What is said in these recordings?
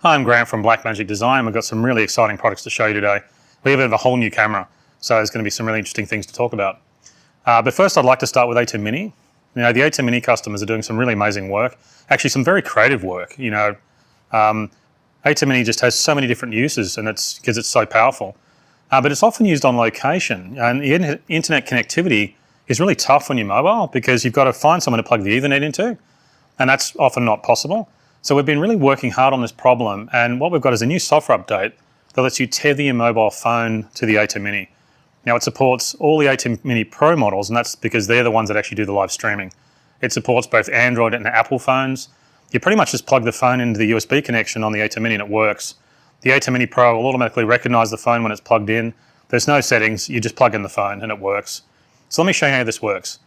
Hi, I'm Grant from Blackmagic Design. We've got some really exciting products to show you today. We have a whole new camera, so there's going to be some really interesting things to talk about. But first I'd like to start with ATEM Mini. You know, the ATEM Mini customers are doing some really amazing work, actually some very creative work. You know, ATEM Mini just has so many different uses, and it's because it's so powerful. But it's often used on location, and the internet connectivity is really tough on your mobile because you've got to find someone to plug the Ethernet into, and that's often not possible. So we've been really working hard on this problem, and what we've got is a new software update that lets you tether your mobile phone to the ATEM Mini. Now it supports all the ATEM Mini Pro models, and that's because they're the ones that actually do the live streaming. It supports both Android and Apple phones. You pretty much just plug the phone into the USB connection on the ATEM Mini and it works. The ATEM Mini Pro will automatically recognize the phone when it's plugged in. There's no settings, you just plug in the phone and it works. So let me show you how this works.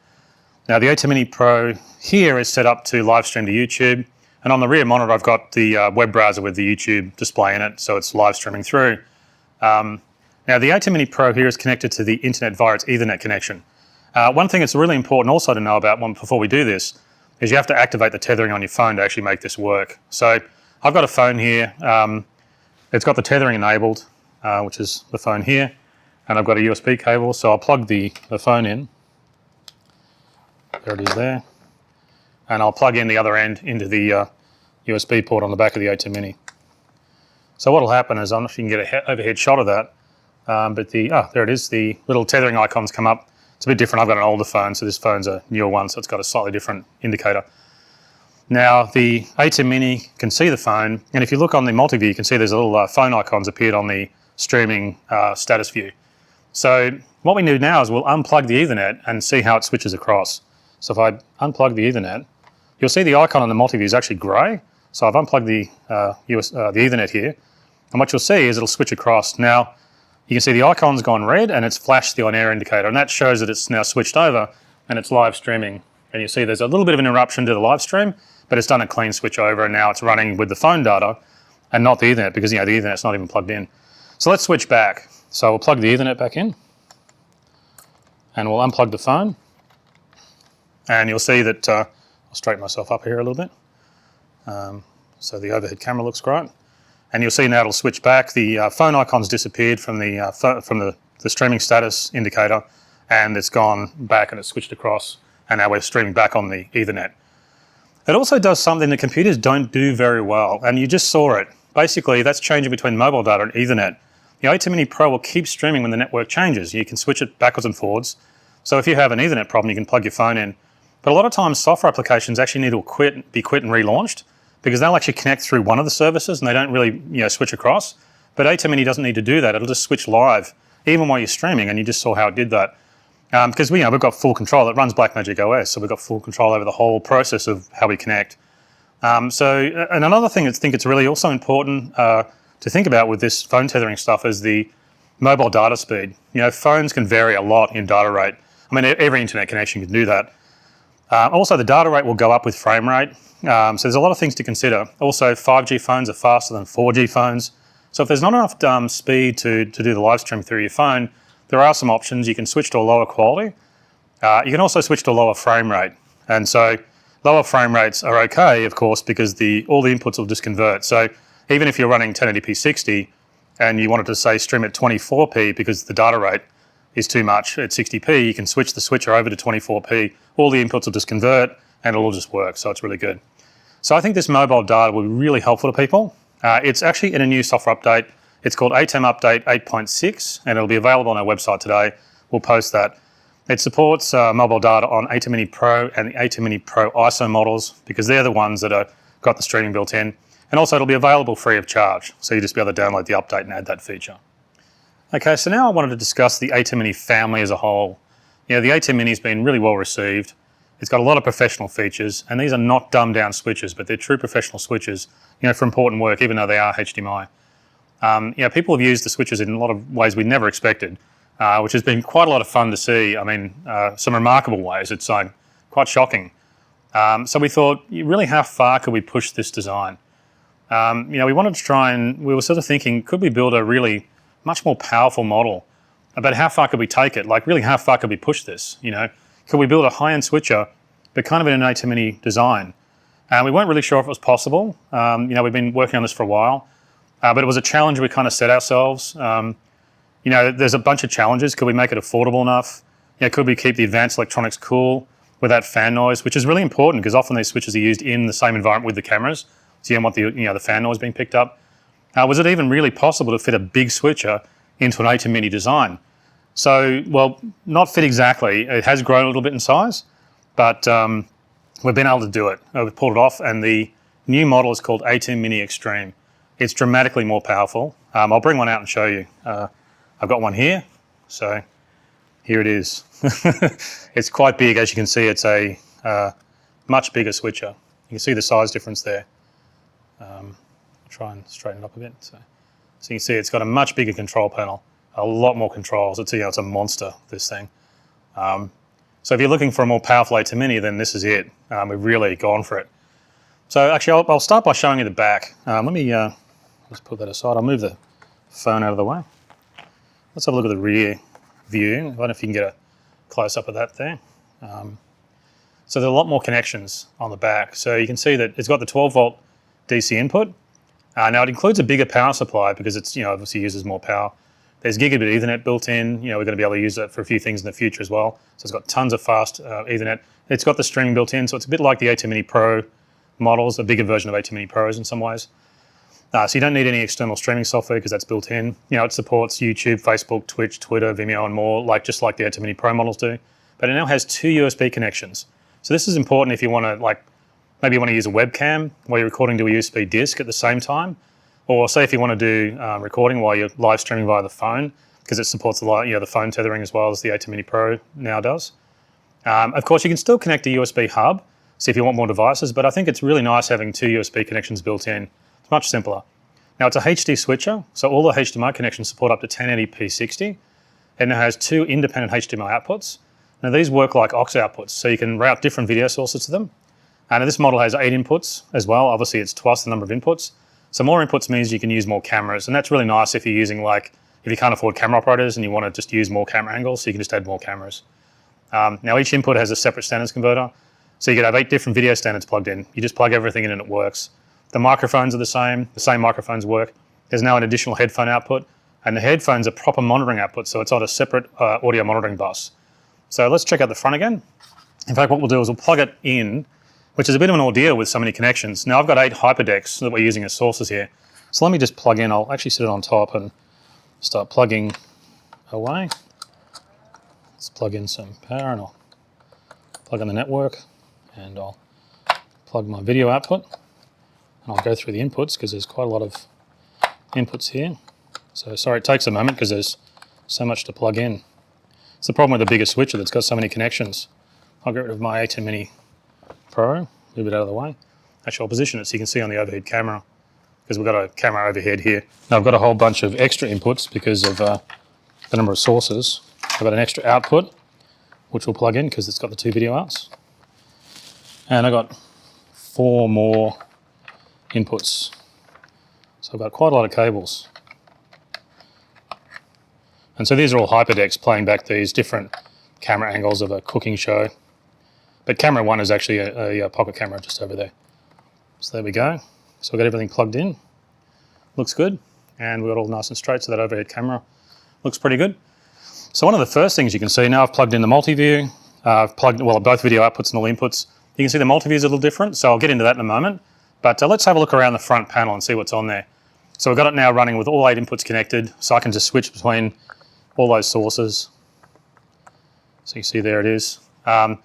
Now the ATEM Mini Pro here is set up to live stream to YouTube. And on the rear monitor, I've got the web browser with the YouTube display in it, so it's live streaming through. Now, the ATEM Mini Pro here is connected to the internet via its Ethernet connection. One thing that's really important also to know about before we do this is you have to activate the tethering on your phone to actually make this work. So I've got a phone here. It's got the tethering enabled, which is the phone here, and I've got a USB cable, so I'll plug the phone in. There it is there. And I'll plug in the other end into the USB port on the back of the ATEM Mini. So what will happen is, I'm not sure you can get an overhead shot of that, but there it is, the little tethering icons come up. It's a bit different. I've got an older phone, so this phone's a newer one, so it's got a slightly different indicator. Now the ATEM Mini can see the phone, and if you look on the multi-view, you can see there's a little phone icons appeared on the streaming status view. So what we do now is we'll unplug the Ethernet and see how it switches across. So if I unplug the Ethernet, you'll see the icon on the multi-view is actually grey. So I've unplugged the Ethernet here, and what you'll see is it'll switch across. Now you can see the icon's gone red and it's flashed the on-air indicator, and that shows that it's now switched over and it's live streaming. And you see there's a little bit of an interruption to the live stream, but it's done a clean switch over, and now it's running with the phone data and not the Ethernet, because the Ethernet's not even plugged in. So let's switch back. So we'll plug the Ethernet back in and we'll unplug the phone, and you'll see that I'll straighten myself up here a little bit. So the overhead camera looks great. And you'll see now it'll switch back. The phone icon's disappeared from the streaming status indicator, and it's gone back and it's switched across, and now we're streaming back on the Ethernet. It also does something that computers don't do very well, and you just saw it. Basically, that's changing between mobile data and Ethernet. The ATEM Mini Pro will keep streaming when the network changes. You can switch it backwards and forwards. So if you have an Ethernet problem, you can plug your phone in. But a lot of times software applications actually need to be quit and relaunched, because they'll actually connect through one of the services and they don't really switch across. But ATEM Mini doesn't need to do that. It'll just switch live even while you're streaming, and you just saw how it did that. Because we've got full control. It runs Blackmagic OS, so we've got full control over the whole process of how we connect. And another thing I think it's really also important to think about with this phone tethering stuff is the mobile data speed. Phones can vary a lot in data rate. I mean, every internet connection can do that. Also, the data rate will go up with frame rate. So there's a lot of things to consider. Also, 5G phones are faster than 4G phones. So if there's not enough speed to do the live stream through your phone, there are some options. You can switch to a lower quality. You can also switch to a lower frame rate. And so lower frame rates are okay, of course, because all the inputs will just convert. So even if you're running 1080p 60 and you wanted to, say, stream at 24p because the data rate is too much at 60p, you can switch the switcher over to 24p. All the inputs will just convert and it'll all just work, so it's really good. So I think this mobile data will be really helpful to people. It's actually in a new software update. It's called ATEM Update 8.6, and it'll be available on our website today. We'll post that. It supports mobile data on ATEM Mini Pro and the ATEM Mini Pro ISO models, because they're the ones that are got the streaming built in. And also it'll be available free of charge, so you'll just be able to download the update and add that feature. Okay, so now I wanted to discuss the ATEM Mini family as a whole. The ATEM Mini's been really well received. It's got a lot of professional features, and these are not dumbed down switches, but they're true professional switches, for important work, even though they are HDMI. People have used the switches in a lot of ways we never expected, which has been quite a lot of fun to see. I mean, some remarkable ways. It's quite shocking. So we thought, really, how far could we push this design? We wanted to try, and we were sort of thinking, could we build a really much more powerful model? But how far could we take it? Like, really, how far could we push this? Could we build a high-end switcher, but kind of in an ATEM Mini design? And we weren't really sure if it was possible. You know, we've been working on this for a while, but it was a challenge we kind of set ourselves. You know, there's a bunch of challenges. Could we make it affordable enough? You know, could we keep the advanced electronics cool without fan noise, which is really important because often these switches are used in the same environment with the cameras, so you don't want the fan noise being picked up. Was it even really possible to fit a big switcher into an ATEM Mini design? So, well, not fit exactly. It has grown a little bit in size, but we've been able to do it. We've pulled it off, and the new model is called ATEM Mini Extreme. It's dramatically more powerful. I'll bring one out and show you. I've got one here, so here it is. It's quite big, as you can see. It's a much bigger switcher. You can see the size difference there. Try and straighten it up a bit. So you can see it's got a much bigger control panel, a lot more controls. It's a monster, this thing. So if you're looking for a more powerful ATEM Mini, then this is it. We've really gone for it. So actually, I'll start by showing you the back. Let me just put that aside. I'll move the phone out of the way. Let's have a look at the rear view. I don't know if you can get a close-up of that there. So there are a lot more connections on the back. So you can see that it's got the 12-volt DC input. Now it includes a bigger power supply because it's obviously uses more power. There's gigabit Ethernet built in. We're going to be able to use that for a few things in the future as well. So it's got tons of fast Ethernet. It's got the streaming built in, so it's a bit like the ATEM Mini Pro models, a bigger version of ATEM Mini Pros in some ways. So you don't need any external streaming software because that's built in. It supports YouTube, Facebook, Twitch, Twitter, Vimeo, and more, just like the ATEM Mini Pro models do. But it now has 2 USB connections. So this is important if you want to, maybe you want to use a webcam while you're recording to a USB disk at the same time. Or say if you want to do recording while you're live streaming via the phone, because it supports the phone tethering as well as the ATEM Mini Pro now does. Of course, you can still connect a USB hub, so if you want more devices, but I think it's really nice having 2 USB connections built in. It's much simpler. Now it's a HD switcher, so all the HDMI connections support up to 1080p 60, and it has 2 independent HDMI outputs. Now these work like aux outputs, so you can route different video sources to them. And this model has 8 inputs as well. Obviously it's twice the number of inputs. So more inputs means you can use more cameras, and that's really nice if you're using if you can't afford camera operators and you want to just use more camera angles, so you can just add more cameras. Now each input has a separate standards converter, so you could have 8 different video standards plugged in. You just plug everything in and it works. The microphones are the same microphones work. There's now an additional headphone output, and the headphones are proper monitoring output, so it's on a separate audio monitoring bus. So let's check out the front again. In fact, what we'll do is we'll plug it in, which is a bit of an ordeal with so many connections. Now I've got 8 hyperdecks that we're using as sources here. So let me just plug in. I'll actually sit it on top and start plugging away. Let's plug in some power, and I'll plug in the network, and I'll plug my video output, and I'll go through the inputs because there's quite a lot of inputs here. So sorry, it takes a moment because there's so much to plug in. It's the problem with the bigger switcher that's got so many connections. I'll get rid of my ATEM Mini Pro, move it out of the way. Actually, I'll position it so you can see on the overhead camera, because we've got a camera overhead here. Now I've got a whole bunch of extra inputs because of the number of sources. I've got an extra output, which we'll plug in because it's got the 2 video outs. And I've got 4 more inputs. So I've got quite a lot of cables. And so these are all hyperdecks playing back these different camera angles of a cooking show. But camera 1 is actually a pocket camera just over there. So there we go. So we've got everything plugged in. Looks good. And we've got all nice and straight, so that overhead camera looks pretty good. So one of the first things you can see now, I've plugged in the multi-view. I've plugged, both video outputs and all inputs. You can see the multi-view is a little different, so I'll get into that in a moment. But let's have a look around the front panel and see what's on there. So we've got it now running with all 8 inputs connected, so I can just switch between all those sources. So you see there it is. And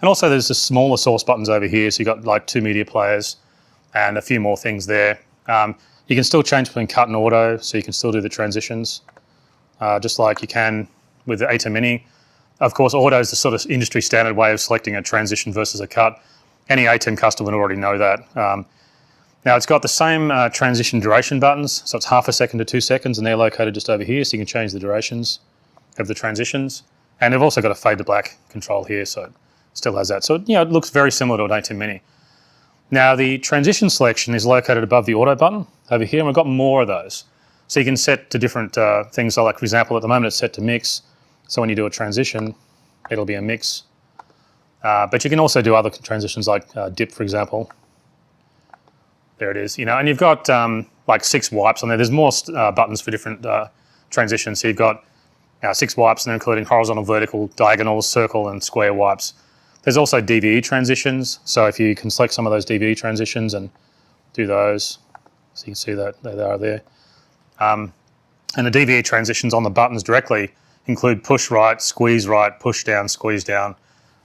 also there's the smaller source buttons over here, so you've got 2 media players and a few more things there. You can still change between cut and auto, so you can still do the transitions, just like you can with the ATEM Mini. Of course, auto is the sort of industry standard way of selecting a transition versus a cut. Any ATEM customer would already know that. Now it's got the same transition duration buttons, so it's ½ second to 2 seconds, and they're located just over here, so you can change the durations of the transitions. And they've also got a fade to black control here, so it still has that. So it looks very similar to an ATEM Mini. Now the transition selection is located above the auto button over here, and we've got more of those. So you can set to different things, so for example, at the moment it's set to mix, so when you do a transition, it'll be a mix. But you can also do other transitions like dip, for example. There it is. And you've got like 6 wipes on there. There's more buttons for different transitions. So you've got 6 wipes, and including horizontal, vertical, diagonal, circle, and square wipes. There's also DVE transitions. So if you can select some of those DVE transitions and do those, so you can see that they are there. And the DVE transitions on the buttons directly include push right, push down, squeeze down,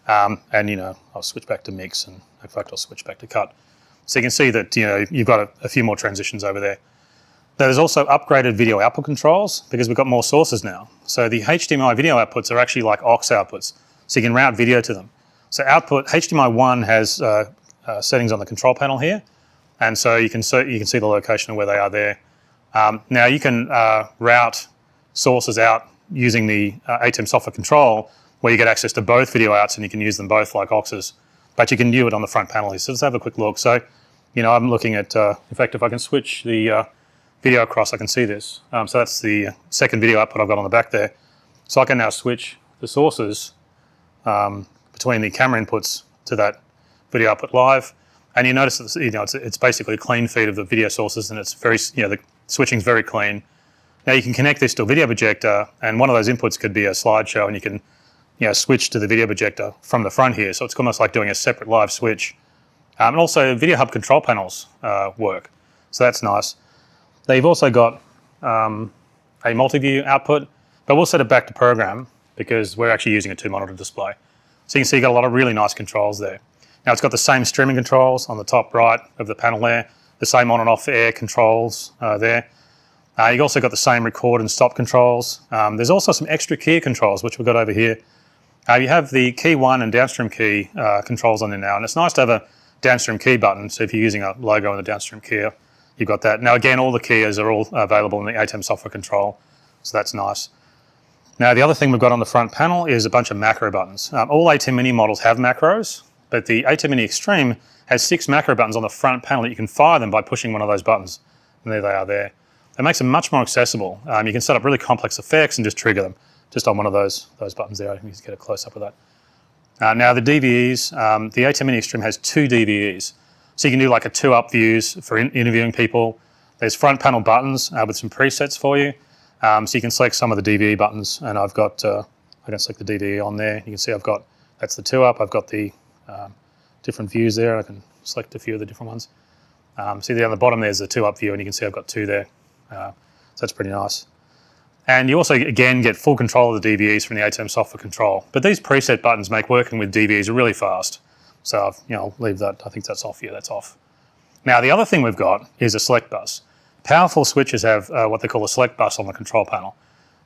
and I'll switch back to mix, and in fact I'll switch back to cut. So you can see that you've got a few more transitions over there. There's also upgraded video output controls because we've got more sources now. So the HDMI video outputs are actually like aux outputs, so you can route video to them. So output HDMI 1 has settings on the control panel here, and so you can see the location of where they are there. Now you can route sources out using the ATEM software control, where you get access to both video outs and you can use them both like auxes, but you can view it on the front panel here. So let's have a quick look. So I'm looking at, in fact, if I can switch the video across, I can see this. So that's the second video output I've got on the back there. So I can now switch the sources between the camera inputs to that video output live, and you notice that it's basically a clean feed of the video sources, and it's very the switching's very clean. Now you can connect this to a video projector, and one of those inputs could be a slideshow, and you can switch to the video projector from the front here. So it's almost like doing a separate live switch. And also Video Hub control panels work, so that's nice. They've also got a multi-view output, but we'll set it back to program because we're actually using a 2-monitor display. So you can see you've got a lot of really nice controls there. Now it's got the same streaming controls on the top right of the panel there, the same on and off air controls there. You've also got the same record and stop controls. There's also some extra key controls, which we've got over here. You have the key 1 and downstream key controls on there now, and it's nice to have a downstream key button. So if you're using a logo and the downstream key, you've got that. Now again, all the keys are all available in the ATEM software control, so that's nice. Now the other thing we've got on the front panel is a bunch of macro buttons. All ATEM Mini models have macros, but the ATEM Mini Extreme has 6 macro buttons on the front panel that you can fire them by pushing one of those buttons. And there they are there. It makes them much more accessible. You can set up really complex effects and just trigger them just on one of those buttons there. I can just get a close-up of that. Now the DVEs, the ATEM Mini Extreme has 2 DVEs. So you can do like a 2-up views for interviewing people. There's front panel buttons with some presets for you. So you can select some of the DVE buttons, and I've got, I can select the DVE on there. You can see that's the 2-up. I've got the different views there. I can select a few of the different ones. See there on the bottom there's the 2-up view, and you can see I've got 2 there. So that's pretty nice. And you also, again, get full control of the DVEs from the ATEM software control. But these preset buttons make working with DVEs really fast. So I'll leave that. I think that's off here. That's off. Now the other thing we've got is a select bus. Powerful switches have what they call a select bus on the control panel.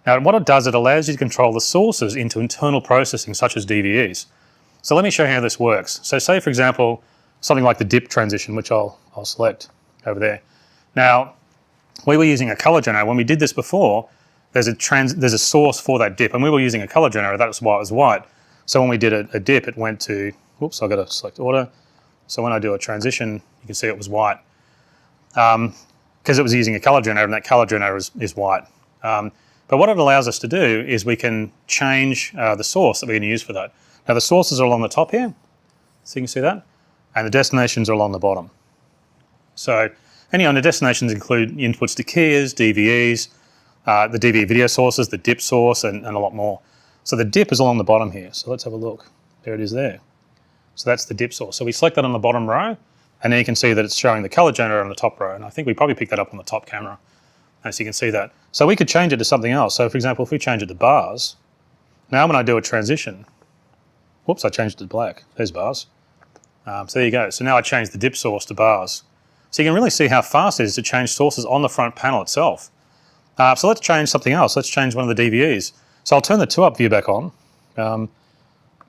Now what it does, it allows you to control the sources into internal processing such as DVEs. So let me show you how this works. So say for example, something like the dip transition, which I'll select over there. Now we were using a color generator. When we did this before, there's a source for that dip, and we were using a color generator. That was why it was white. So when we did a dip, it went to, whoops, I've got to select order. So when I do a transition, you can see it was white. Because it was using a color generator, and that color generator is white. But what it allows us to do is we can change the source that we're going to use for that. Now the sources are along the top here, so you can see that, and the destinations are along the bottom. So, and the destinations include inputs to keyers, DVEs, the DVE video sources, the dip source, and a lot more. So the dip is along the bottom here. So let's have a look. There it is there. So that's the dip source. So we select that on the bottom row, and then you can see that it's showing the color generator on the top row. And I think we probably picked that up on the top camera, as you can see that. So we could change it to something else. So for example, if we change it to bars, now when I do a transition, whoops, I changed it to black. There's bars. So there you go. So now I changed the dip source to bars. So you can really see how fast it is to change sources on the front panel itself. So let's change something else. Let's change one of the DVEs. So I'll turn the 2-up view back on.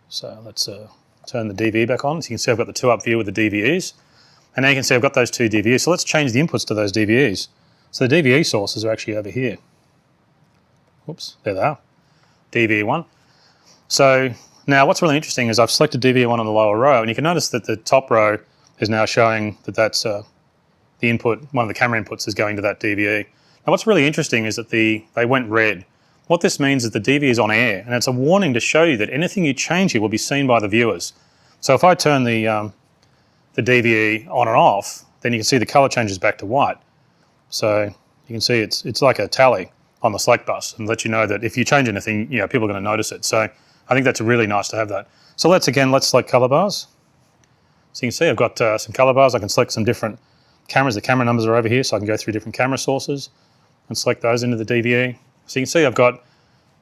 So let's turn the DVE back on. So you can see I've got the 2-up view with the DVEs. And now you can see I've got those 2 DVEs. So let's change the inputs to those DVEs. So the DVE sources are actually over here. Whoops, there they are. DVE 1. So now what's really interesting is I've selected DVE 1 on the lower row, and you can notice that the top row is now showing that that's the input, one of the camera inputs is going to that DVE. Now what's really interesting is that they went red. What this means is the DVE is on air, and it's a warning to show you that anything you change here will be seen by the viewers. So if I turn the DVE on and off, then you can see the color changes back to white. So you can see it's like a tally on the select bus and let you know that if you change anything, people are going to notice it. So I think that's really nice to have that. So let's select color bars. So you can see I've got some color bars. I can select some different cameras. The camera numbers are over here, so I can go through different camera sources and select those into the DVE. So you can see I've got,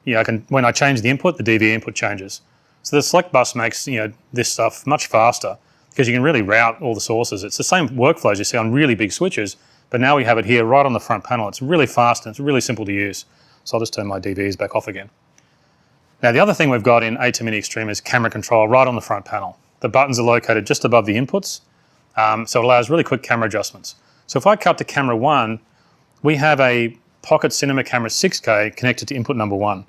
when I change the input, the DVE input changes. So the select bus makes this stuff much faster because you can really route all the sources. It's the same workflows you see on really big switches, but now we have it here right on the front panel. It's really fast and it's really simple to use. So I'll just turn my DVEs back off again. Now the other thing we've got in ATEM Mini Extreme is camera control right on the front panel. The buttons are located just above the inputs, so it allows really quick camera adjustments. So if I cut to camera 1, we have a Pocket Cinema Camera 6K connected to input number 1.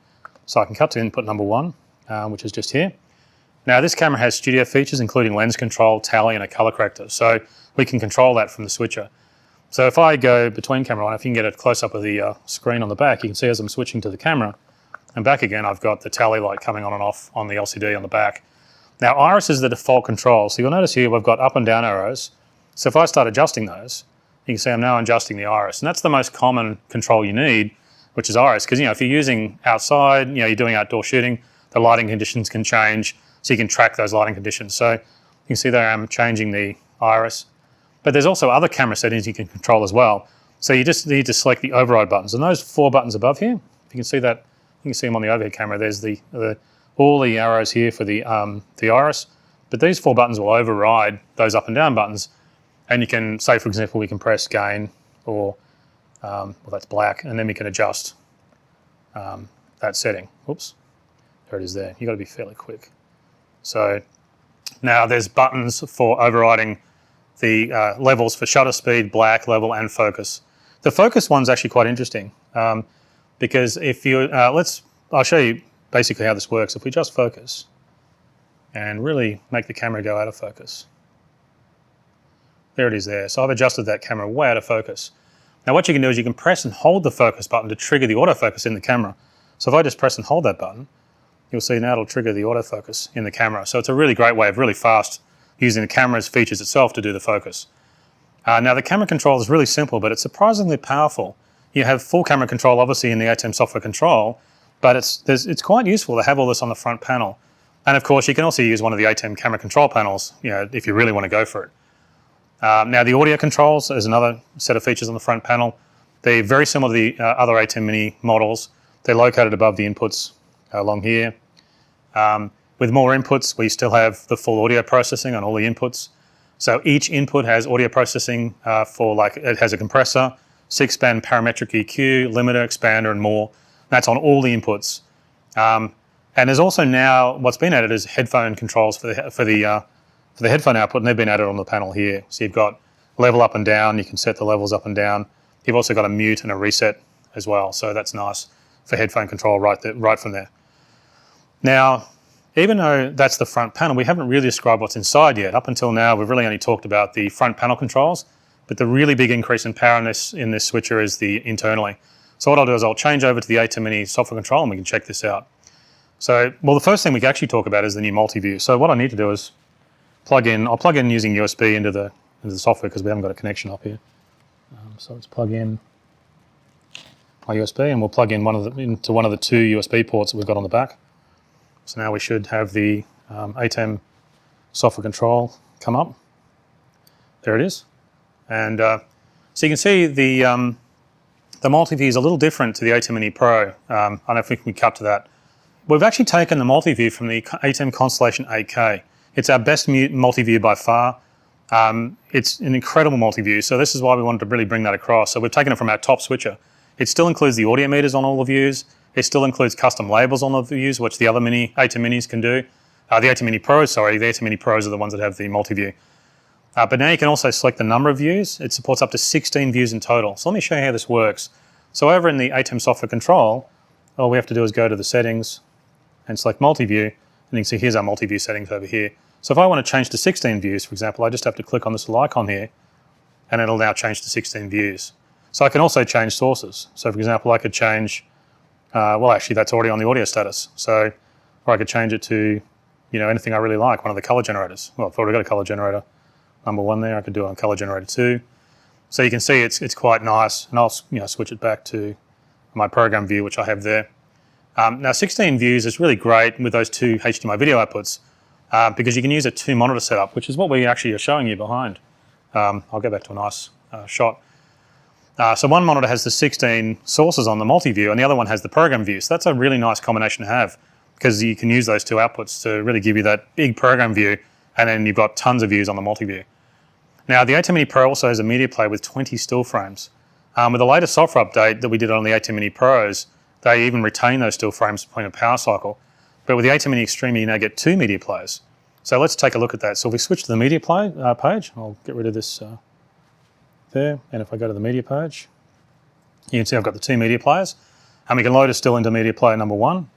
So I can cut to input number 1, which is just here. Now this camera has studio features including lens control, tally and a color corrector. So we can control that from the switcher. So if I go between camera 1, if you can get a close-up of the screen on the back, you can see as I'm switching to the camera and back again, I've got the tally light coming on and off on the LCD on the back. Now iris is the default control. So you'll notice here we've got up and down arrows. So if I start adjusting those, you can see I'm now adjusting the iris. And that's the most common control you need, which is iris. Because if you're using outside, you're doing outdoor shooting, the lighting conditions can change. So you can track those lighting conditions. So you can see there I'm changing the iris. But there's also other camera settings you can control as well. So you just need to select the override buttons. And those 4 buttons above here, if you can see that, you can see them on the overhead camera. There's all the arrows here for the iris. But these 4 buttons will override those up and down buttons. And you can say, for example, we can press gain or, well, that's black, and then we can adjust that setting. Oops, there it is there. You've got to be fairly quick. So now there's buttons for overriding the levels for shutter speed, black, level, and focus. The focus one's actually quite interesting because if you, I'll show you basically how this works. If we just focus and really make the camera go out of focus. There it is there. So I've adjusted that camera way out of focus. Now what you can do is you can press and hold the focus button to trigger the autofocus in the camera. So if I just press and hold that button, you'll see now it'll trigger the autofocus in the camera. So it's a really great way of really fast using the camera's features itself to do the focus. Now the camera control is really simple, but it's surprisingly powerful. You have full camera control obviously in the ATEM software control, but it's quite useful to have all this on the front panel. And of course you can also use one of the ATEM camera control panels if you really want to go for it. Now the audio controls is another set of features on the front panel. They're very similar to the other ATEM Mini models. They're located above the inputs along here. With more inputs, we still have the full audio processing on all the inputs. So each input has audio processing it has a compressor, 6-band parametric EQ, limiter, expander, and more. That's on all the inputs. And there's also now, what's been added is headphone controls for the headphone output, and they've been added on the panel here. So you've got level up and down, you can set the levels up and down. You've also got a mute and a reset as well, so that's nice for headphone control right from there. Now, even though that's the front panel, we haven't really described what's inside yet. Up until now, we've really only talked about the front panel controls, but the really big increase in power in this switcher is the internally. So what I'll do is I'll change over to the ATEM Mini software control and we can check this out. So, well, the first thing we can actually talk about is the new multi-view. So what I need to do is I'll plug in using USB into the software because we haven't got a connection up here. So let's plug in my USB and we'll plug in into one of the 2 USB ports that we've got on the back. So now we should have the ATEM software control come up. There it is. And so you can see the multi-view is a little different to the ATEM Mini Pro. I don't know if we can cut to that. We've actually taken the multi-view from the ATEM Constellation 8K. It's our best multi-view by far. It's an incredible multi-view, so this is why we wanted to really bring that across. So we've taken it from our top switcher. It still includes the audio meters on all the views. It still includes custom labels on the views, which the other ATEM Minis can do. The ATEM Mini Pros, the ATEM Mini Pros are the ones that have the multi-view. But now you can also select the number of views. It supports up to 16 views in total. So let me show you how this works. So over in the ATEM software control, all we have to do is go to the settings and select multi-view. And you can see here's our multi-view settings over here. So if I want to change to 16 views, for example, I just have to click on this little icon here and it'll now change to 16 views. So I can also change sources. So for example, I could change, well actually that's already on the audio status. So, or I could change it to, anything I really like, one of the color generators. Well, I've already got a color generator number 1 there, I could do it on color generator 2. So you can see it's quite nice, and I'll switch it back to my program view, which I have there. Now 16 views is really great with those two HDMI video outputs because you can use a 2-monitor setup, which is what we actually are showing you behind. I'll go back to a nice shot. So one monitor has the 16 sources on the multi-view, and the other one has the program view. So that's a really nice combination to have because you can use those two outputs to really give you that big program view, and then you've got tons of views on the multi-view. Now the ATEM Mini Pro also has a media player with 20 still frames. With the latest software update that we did on the ATEM Mini Pros, they even retain those still frames between a power cycle. But with the ATEM Mini Extreme, you now get 2 media players. So let's take a look at that. So if we switch to the media play page, I'll get rid of this there. And if I go to the media page, you can see I've got the 2 media players. And we can load a still into media player number 1.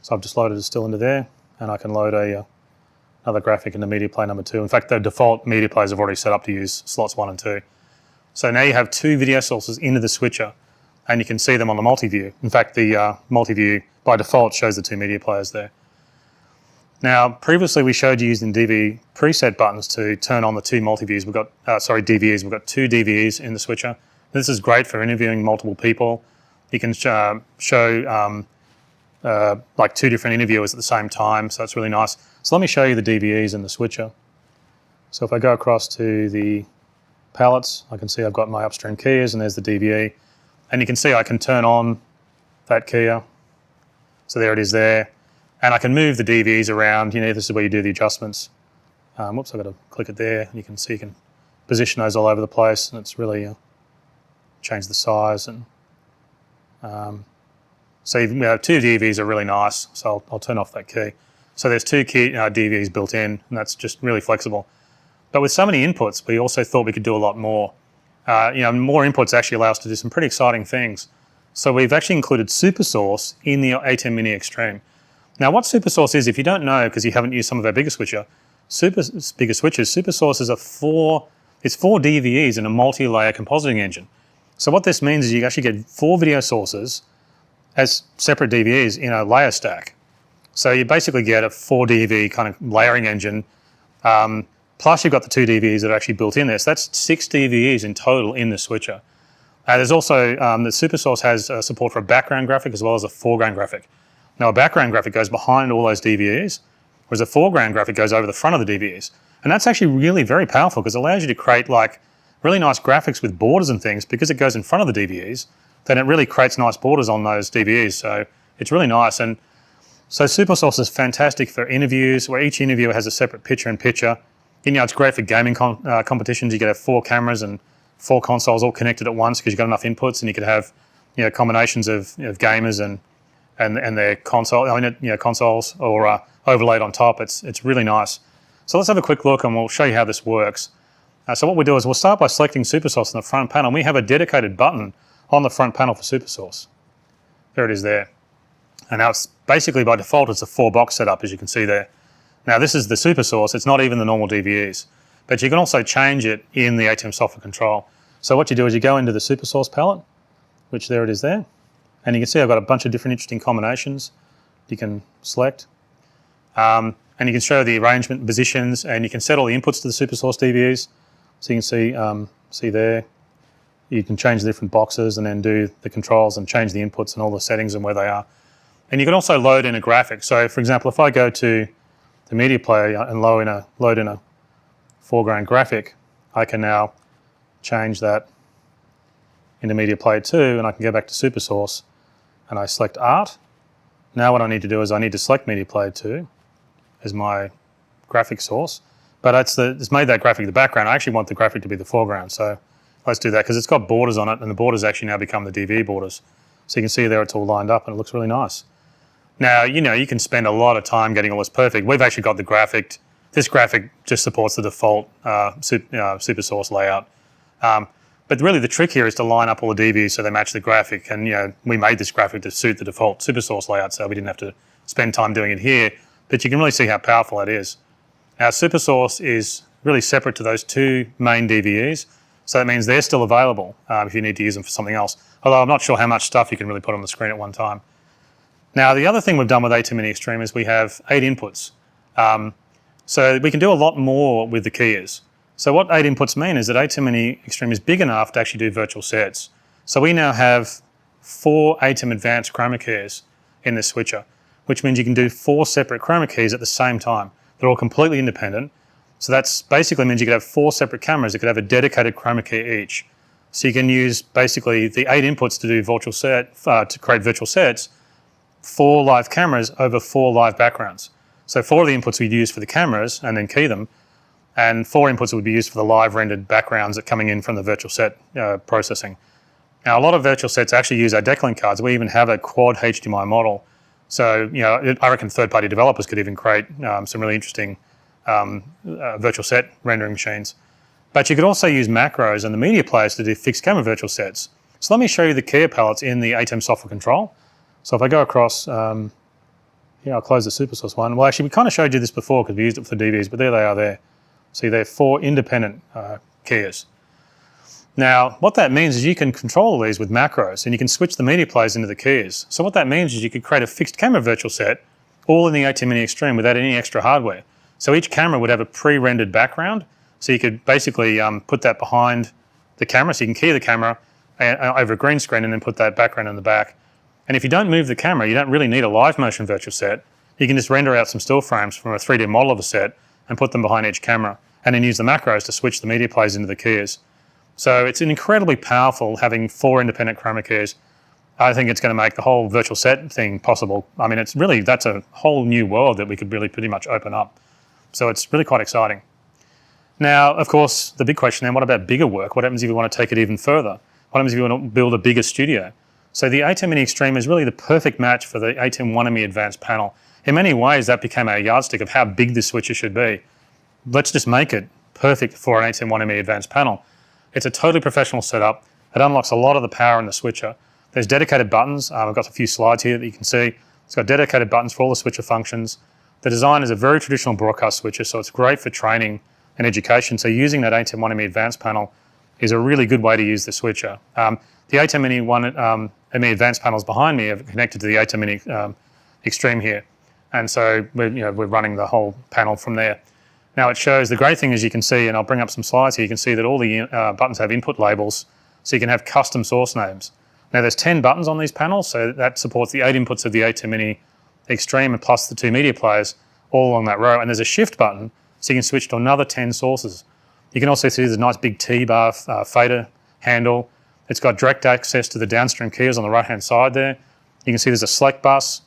So I've just loaded a still into there. And I can load another graphic into media player number 2. In fact, the default media players have already set up to use slots 1 and 2. So now you have 2 video sources into the switcher, and you can see them on the multi-view. In fact, the multi-view by default shows the 2 media players there. Now, previously we showed you using DV preset buttons to turn on the 2 multi-views. We've got, DVEs. We've got 2 DVEs in the switcher. This is great for interviewing multiple people. You can show like 2 different interviewers at the same time, so it's really nice. So let me show you the DVEs in the switcher. So if I go across to the palettes, I can see I've got my upstream keyers, and there's the DVE. And you can see I can turn on that keyer. So there it is there. And I can move the DVEs around. This is where you do the adjustments. Whoops, I've got to click it there. You can see you can position those all over the place, and it's really change the size. And so 2 DVEs are really nice. So I'll turn off that key. So there's 2 key DVEs built in, and that's just really flexible. But with so many inputs, we also thought we could do a lot more. More inputs actually allow us to do some pretty exciting things. So we've actually included SuperSource in the ATEM Mini Extreme. Now what SuperSource is, if you don't know because you haven't used some of our bigger switches, SuperSource is 4 DVEs in a multi-layer compositing engine. So what this means is you actually get 4 video sources as separate DVEs in a layer stack. So you basically get a 4 DV kind of layering engine, plus you've got the 2 DVEs that are actually built in there. So that's 6 DVEs in total in the switcher. There's also, the SuperSource has support for a background graphic as well as a foreground graphic. Now a background graphic goes behind all those DVEs, whereas a foreground graphic goes over the front of the DVEs. And that's actually really very powerful because it allows you to create like really nice graphics with borders and things because it goes in front of the DVEs. Then it really creates nice borders on those DVEs. So it's really nice. And so SuperSource is fantastic for interviews where each interviewer has a separate picture-in-picture. It's great for gaming competitions. You could have 4 cameras and 4 consoles all connected at once because you've got enough inputs, and you could have combinations of gamers and their consoles or overlaid on top. It's really nice. So let's have a quick look and we'll show you how this works. So what we do is we'll start by selecting SuperSource on the front panel. We have a dedicated button on the front panel for SuperSource. There it is there. And now it's basically by default it's a 4-box setup, as you can see there. Now this is the SuperSource. It's not even the normal DVEs. But you can also change it in the ATEM software control. So what you do is you go into the SuperSource palette, which there it is there. And you can see I've got a bunch of different interesting combinations you can select. And you can show the arrangement positions, and you can set all the inputs to the SuperSource DVEs. So you can see there, you can change the different boxes and then do the controls and change the inputs and all the settings and where they are. And you can also load in a graphic. So for example, if I go to the media player and load in a foreground graphic, I can now change that into media player 2, and I can go back to SuperSource and I select art. Now what I need to do is I need to select media player 2 as my graphic source, but it's made that graphic the background. I actually want the graphic to be the foreground, so let's do that because it's got borders on it, and the borders actually now become the DV borders. So you can see there it's all lined up and it looks really nice. Now, you can spend a lot of time getting all this perfect. We've actually got the graphic. This graphic just supports the default SuperSource layout. But really the trick here is to line up all the DVs so they match the graphic. And we made this graphic to suit the default SuperSource layout, so we didn't have to spend time doing it here. But you can really see how powerful that is. Now SuperSource is really separate to those 2 main DVEs. So that means they're still available if you need to use them for something else. Although I'm not sure how much stuff you can really put on the screen at one time. Now the other thing we've done with ATEM Mini Extreme is we have 8 inputs. So we can do a lot more with the keyers. So what 8 inputs mean is that ATEM Mini Extreme is big enough to actually do virtual sets. So we now have 4 ATEM advanced chroma keys in this switcher, which means you can do 4 separate chroma keys at the same time. They're all completely independent. So that's basically means you could have 4 separate cameras that could have a dedicated chroma key each. So you can use basically the 8 inputs to do virtual set, to create virtual sets, 4 live cameras over 4 live backgrounds. So 4 of the inputs we'd use for the cameras and then key them, and 4 inputs would be used for the live rendered backgrounds that are coming in from the virtual set processing. Now a lot of virtual sets actually use our decklink cards. We even have a quad HDMI model. So I reckon third-party developers could even create some really interesting virtual set rendering machines. But you could also use macros and the media players to do fixed camera virtual sets. So let me show you the keyer palettes in the ATEM software control. So if I go across, I'll close the SuperSource one. Well, actually, we kind of showed you this before because we used it for DVs, but there they are there. See, they're 4 independent keyers. Now, what that means is you can control these with macros and you can switch the media players into the keyers. So what that means is you could create a fixed camera virtual set all in the ATEM Mini Extreme without any extra hardware. So each camera would have a pre-rendered background. So you could basically put that behind the camera. So you can key the camera over a green screen and then put that background in the back. And if you don't move the camera, you don't really need a live motion virtual set. You can just render out some still frames from a 3D model of a set and put them behind each camera, and then use the macros to switch the media players into the keyers. So it's incredibly powerful having 4 independent chroma keys. I think it's going to make the whole virtual set thing possible. I mean, that's a whole new world that we could really pretty much open up. So it's really quite exciting. Now, of course, the big question then, what about bigger work? What happens if you want to take it even further? What happens if you want to build a bigger studio? So the ATEM Mini Extreme is really the perfect match for the ATEM 1ME Advanced panel. In many ways, that became our yardstick of how big this switcher should be. Let's just make it perfect for an ATEM 1ME Advanced panel. It's a totally professional setup. It unlocks a lot of the power in the switcher. There's dedicated buttons. I've got a few slides here that you can see. It's got dedicated buttons for all the switcher functions. The design is a very traditional broadcast switcher, so it's great for training and education. So using that ATEM 1ME Advanced panel is a really good way to use the switcher. The ATEM Mini ME Advanced panels behind me are connected to the ATEM Mini Extreme here. And so we're running the whole panel from there. Now it shows, the great thing is you can see, and I'll bring up some slides here, you can see that all the buttons have input labels, so you can have custom source names. Now there's 10 buttons on these panels, so that supports the 8 inputs of the ATEM Mini Extreme and plus the 2 media players all along that row. And there's a shift button, so you can switch to another 10 sources. You can also see there's a nice big T-bar fader handle. It's got direct access to the downstream keyers on the right-hand side there. You can see there's a select bus,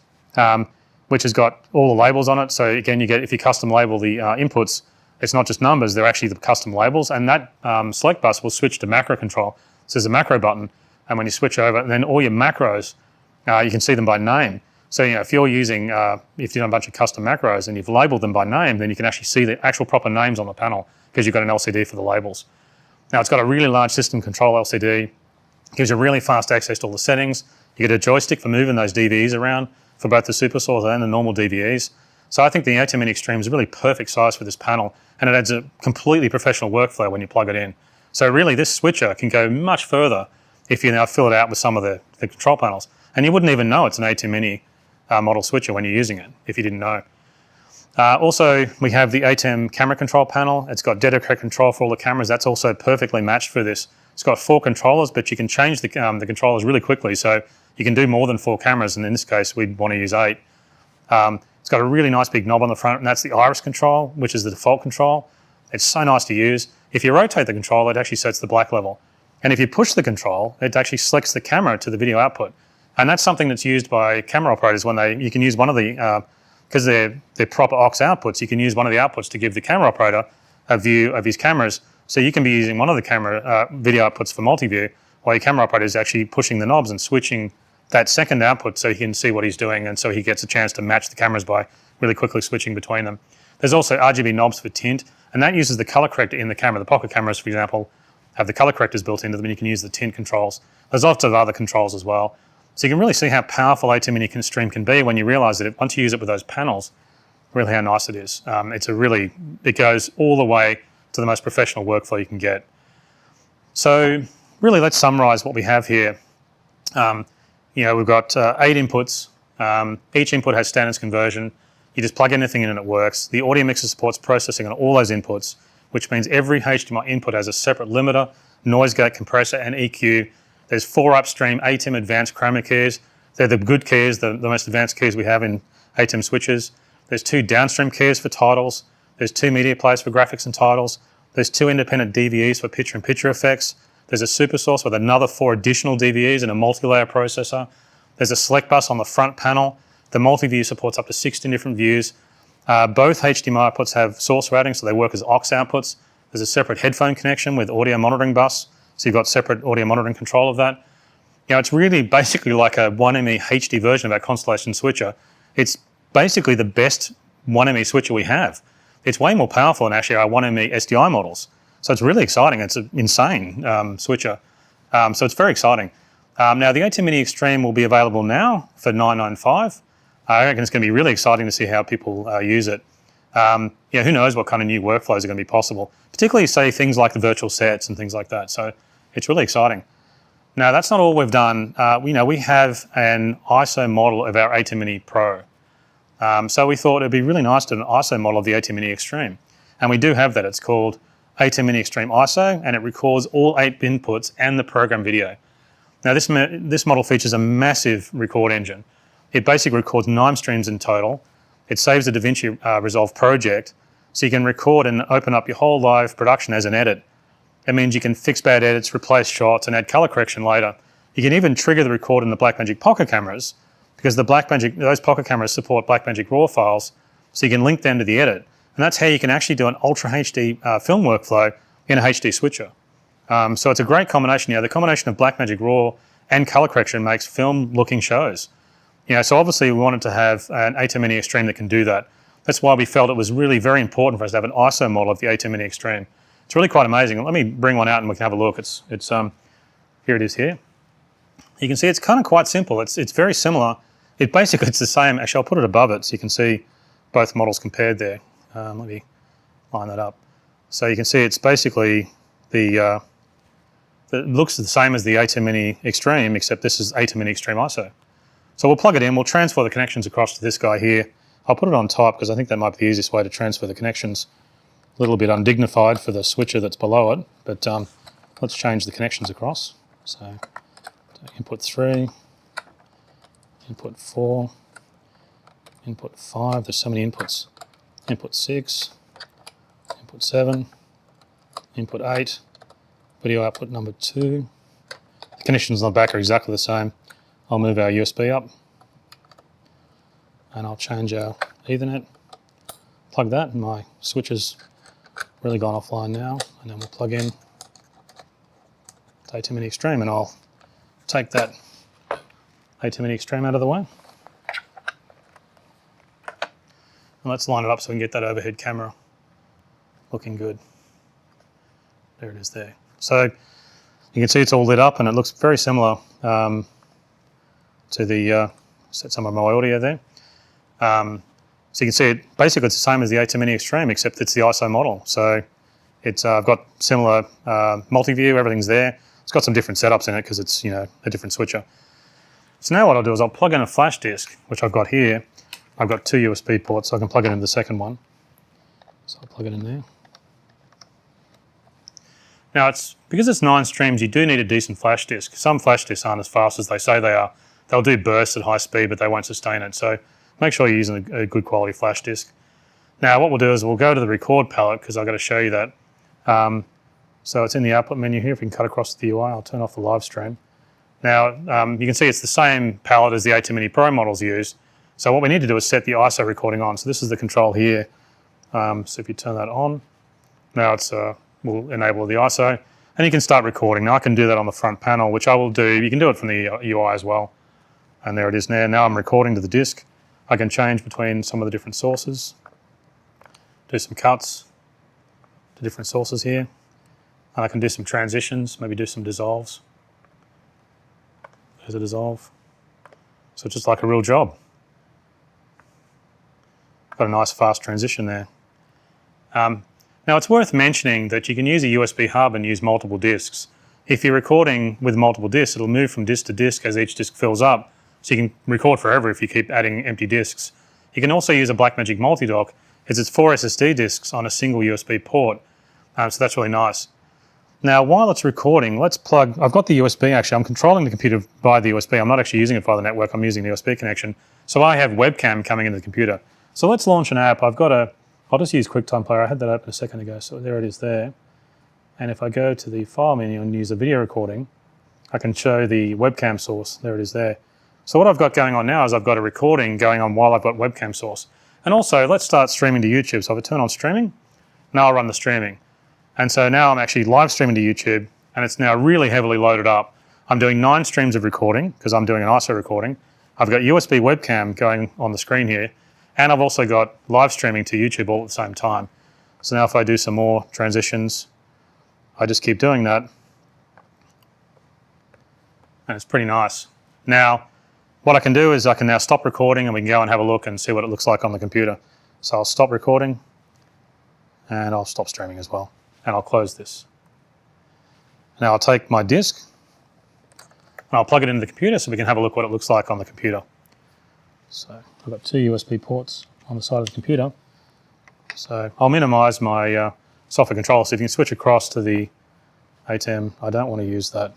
which has got all the labels on it. So again, if you custom label the inputs, it's not just numbers, they're actually the custom labels. And that select bus will switch to macro control. So there's a macro button, and when you switch over, then all your macros, you can see them by name. So if you're using, if you've done a bunch of custom macros and you've labeled them by name, then you can actually see the actual proper names on the panel because you've got an LCD for the labels. Now it's got a really large system control LCD, gives you really fast access to all the settings. You get a joystick for moving those DVEs around for both the SuperSource and the normal DVEs. So I think the ATEM Mini Extreme is a really perfect size for this panel, and it adds a completely professional workflow when you plug it in. So really this switcher can go much further if you now fill it out with some of the control panels. And you wouldn't even know it's an ATEM Mini model switcher when you're using it, if you didn't know. Also, we have the ATEM camera control panel. It's got dedicated control for all the cameras. That's also perfectly matched for this. It's got 4 controllers, but you can change the controllers really quickly. So you can do more than 4 cameras, and in this case, we'd want to use 8. It's got a really nice big knob on the front, and that's the iris control, which is the default control. It's so nice to use. If you rotate the control, it actually sets the black level. And if you push the control, it actually selects the camera to the video output. And that's something that's used by camera operators when you can use one of the, because they're proper aux outputs, you can use one of the outputs to give the camera operator a view of his cameras. So you can be using one of the camera video outputs for multi-view, while your camera operator is actually pushing the knobs and switching that second output so he can see what he's doing, and so he gets a chance to match the cameras by really quickly switching between them. There's also RGB knobs for tint, and that uses the color corrector in the camera. The pocket cameras, for example, have the color correctors built into them, and you can use the tint controls. There's lots of other controls as well. So you can really see how powerful ATEM Mini Extreme can be when you realize that once you use it with those panels, really how nice it is. It goes all the way to the most professional workflow you can get. So really, let's summarize what we have here. We've got 8 inputs. Each input has standards conversion. You just plug anything in and it works. The audio mixer supports processing on all those inputs. which means every HDMI input has a separate limiter, noise gate, compressor, and EQ. There's 4 upstream ATEM advanced chroma keys. They're the good keys, the most advanced keys we have in ATEM switches. There's 2 downstream keys for titles. There's 2 media players for graphics and titles. There's 2 independent DVEs for picture-in-picture effects. There's a super source with another 4 additional DVEs and a multi-layer processor. There's a select bus on the front panel. The multi-view supports up to 16 different views. Both HDMI outputs have source routing, so they work as aux outputs. There's a separate headphone connection with audio monitoring bus, so you've got separate audio monitoring control of that. You know, it's really basically like a 1ME HD version of our Constellation switcher. It's basically the best 1ME switcher we have. It's way more powerful than actually our 1ME SDI models. So it's really exciting. It's an insane switcher. So it's very exciting. Now the ATEM Mini Extreme will be available now for $995. I reckon it's going to be really exciting to see how people use it. Yeah, who knows what kind of new workflows are going to be possible, particularly say things like the virtual sets and things like that. So it's really exciting. Now that's not all we've done. We have an ISO model of our ATEM Mini Pro. So we thought it'd be really nice to have an ISO model of the ATEM Mini Extreme. And we do have that. It's called ATEM Mini Extreme ISO, and it records all 8 inputs and the program video. Now this model features a massive record engine. It basically records 9 streams in total. It saves the DaVinci Resolve project, so you can record and open up your whole live production as an edit. It means you can fix bad edits, replace shots, and add color correction later. You can even trigger the record in the Blackmagic Pocket cameras, because those Pocket cameras support Blackmagic RAW files, so you can link them to the edit. And that's how you can actually do an Ultra HD film workflow in a HD switcher. So it's a great combination. The combination of Blackmagic RAW and color correction makes film-looking shows. So obviously we wanted to have an ATEM Mini Extreme that can do that. That's why we felt it was really very important for us to have an ISO model of the ATEM Mini Extreme. It's really quite amazing. Let me bring one out and we can have a look. Here it is here. You can see it's kind of quite simple. It's very similar. It's the same. Actually, I'll put it above it so you can see both models compared there. Let me line that up. So you can see it's basically it looks the same as the ATEM Mini Extreme, except this is ATEM Mini Extreme ISO. So we'll plug it in, we'll transfer the connections across to this guy here. I'll put it on top because I think that might be the easiest way to transfer the connections. A little bit undignified for the switcher that's below it, but let's change the connections across. So input 3, input 4, input 5, there's so many inputs. Input 6, input 7, input 8, video output number 2. The connections on the back are exactly the same. I'll move our USB up and I'll change our Ethernet. Plug that, and my switch has really gone offline now, and then we'll plug in ATEM Mini Extreme, and I'll take that ATEM Mini Extreme out of the way. And let's line it up so we can get that overhead camera looking good. There it is there. So you can see it's all lit up and it looks very similar to the, set some of my audio there. So you can see it, basically it's the same as the ATEM Mini Extreme, except it's the ISO model. So it's I've got similar multi-view, everything's there. It's got some different setups in it because it's a different switcher. So now what I'll do is I'll plug in a flash disk, which I've got here. I've got 2 USB ports, so I can plug it into the second one. So I'll plug it in there. Now because it's 9 streams, you do need a decent flash disk. Some flash disks aren't as fast as they say they are. They'll do bursts at high speed, but they won't sustain it. So make sure you're using a good quality flash disk. Now what we'll do is we'll go to the record palette because I've got to show you that. So it's in the output menu here. If we can cut across the UI, I'll turn off the live stream. Now you can see it's the same palette as the ATEM Mini Pro models use. So what we need to do is set the ISO recording on. So this is the control here. So if you turn that on, now will enable the ISO, and you can start recording. Now I can do that on the front panel, which I will do. You can do it from the UI as well. And there it is now. Now I'm recording to the disk. I can change between some of the different sources, do some cuts to different sources here, and I can do some transitions, maybe do some dissolves. There's a dissolve. So it's just like a real job. Got a nice fast transition there. Now it's worth mentioning that you can use a USB hub and use multiple disks. If you're recording with multiple disks, it'll move from disk to disk as each disk fills up. So you can record forever if you keep adding empty disks. You can also use a Blackmagic multi-dock, as it's 4 SSD disks on a single USB port. So that's really nice. Now, while it's recording, let's plug, I've got the USB actually, I'm controlling the computer via the USB. I'm not actually using it via the network, I'm using the USB connection. So I have webcam coming into the computer. So let's launch an app. I'll just use QuickTime Player. I had that open a second ago, so there it is there. And if I go to the file menu and use a video recording, I can show the webcam source. There it is there. So what I've got going on now is I've got a recording going on while I've got webcam source. And also, let's start streaming to YouTube. So if I turn on streaming, now I'll run the streaming. And so now I'm actually live streaming to YouTube, and it's now really heavily loaded up. I'm doing 9 streams of recording because I'm doing an ISO recording. I've got USB webcam going on the screen here, and I've also got live streaming to YouTube all at the same time. So now if I do some more transitions, I just keep doing that, and it's pretty nice. Now, what I can do is I can now stop recording and we can go and have a look and see what it looks like on the computer. So I'll stop recording, and I'll stop streaming as well. And I'll close this. Now I'll take my disk and I'll plug it into the computer so we can have a look what it looks like on the computer. So I've got 2 USB ports on the side of the computer. So I'll minimize my software controller, so if you can switch across to the ATEM. I don't want to use that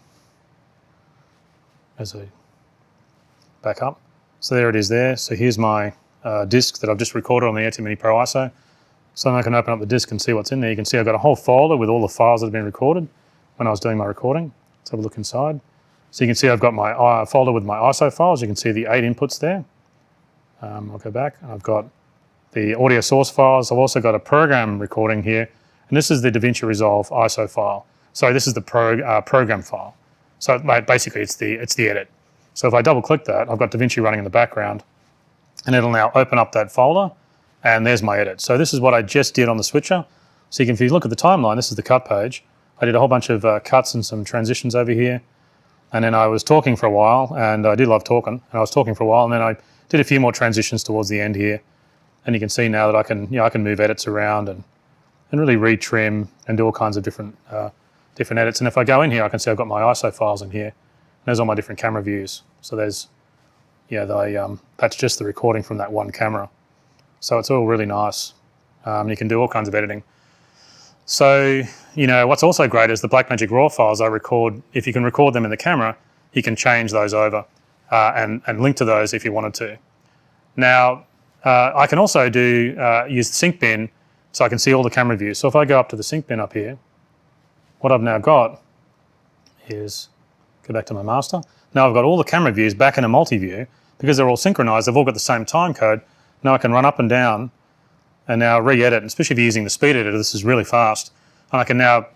as a backup. So there it is there. So here's my disk that I've just recorded on the ATEM Mini Pro ISO. So then I can open up the disk and see what's in there. You can see I've got a whole folder with all the files that have been recorded when I was doing my recording. Let's have a look inside. So you can see I've got my folder with my ISO files. You can see the 8 inputs there. I'll go back. I've got the audio source files. I've also got a program recording here. And this is the DaVinci Resolve ISO file. Sorry, this is the program file. So basically it's the edit. So if I double click that, I've got DaVinci running in the background, and it'll now open up that folder. And there's my edit. So this is what I just did on the switcher. So if you look at the timeline, this is the cut page. I did a whole bunch of cuts and some transitions over here. And then I was talking for a while, and I do love talking. And I was talking for a while, and then I did a few more transitions towards the end here. And you can see now that I can move edits around and really retrim and do all kinds of different edits. And if I go in here, I can see I've got my ISO files in here. And there's all my different camera views. So there's, that's just the recording from that one camera. So it's all really nice. You can do all kinds of editing. So, what's also great is the Blackmagic RAW files I record. If you can record them in the camera, you can change those over and link to those if you wanted to. Now, I can also use the sync bin so I can see all the camera views. So if I go up to the sync bin up here, what I've now got is, go back to my master. Now I've got all the camera views back in a multi-view because they're all synchronized. They've all got the same time code. Now I can run up and down and now re-edit, especially if you're using the speed editor. This is really fast. And I can now,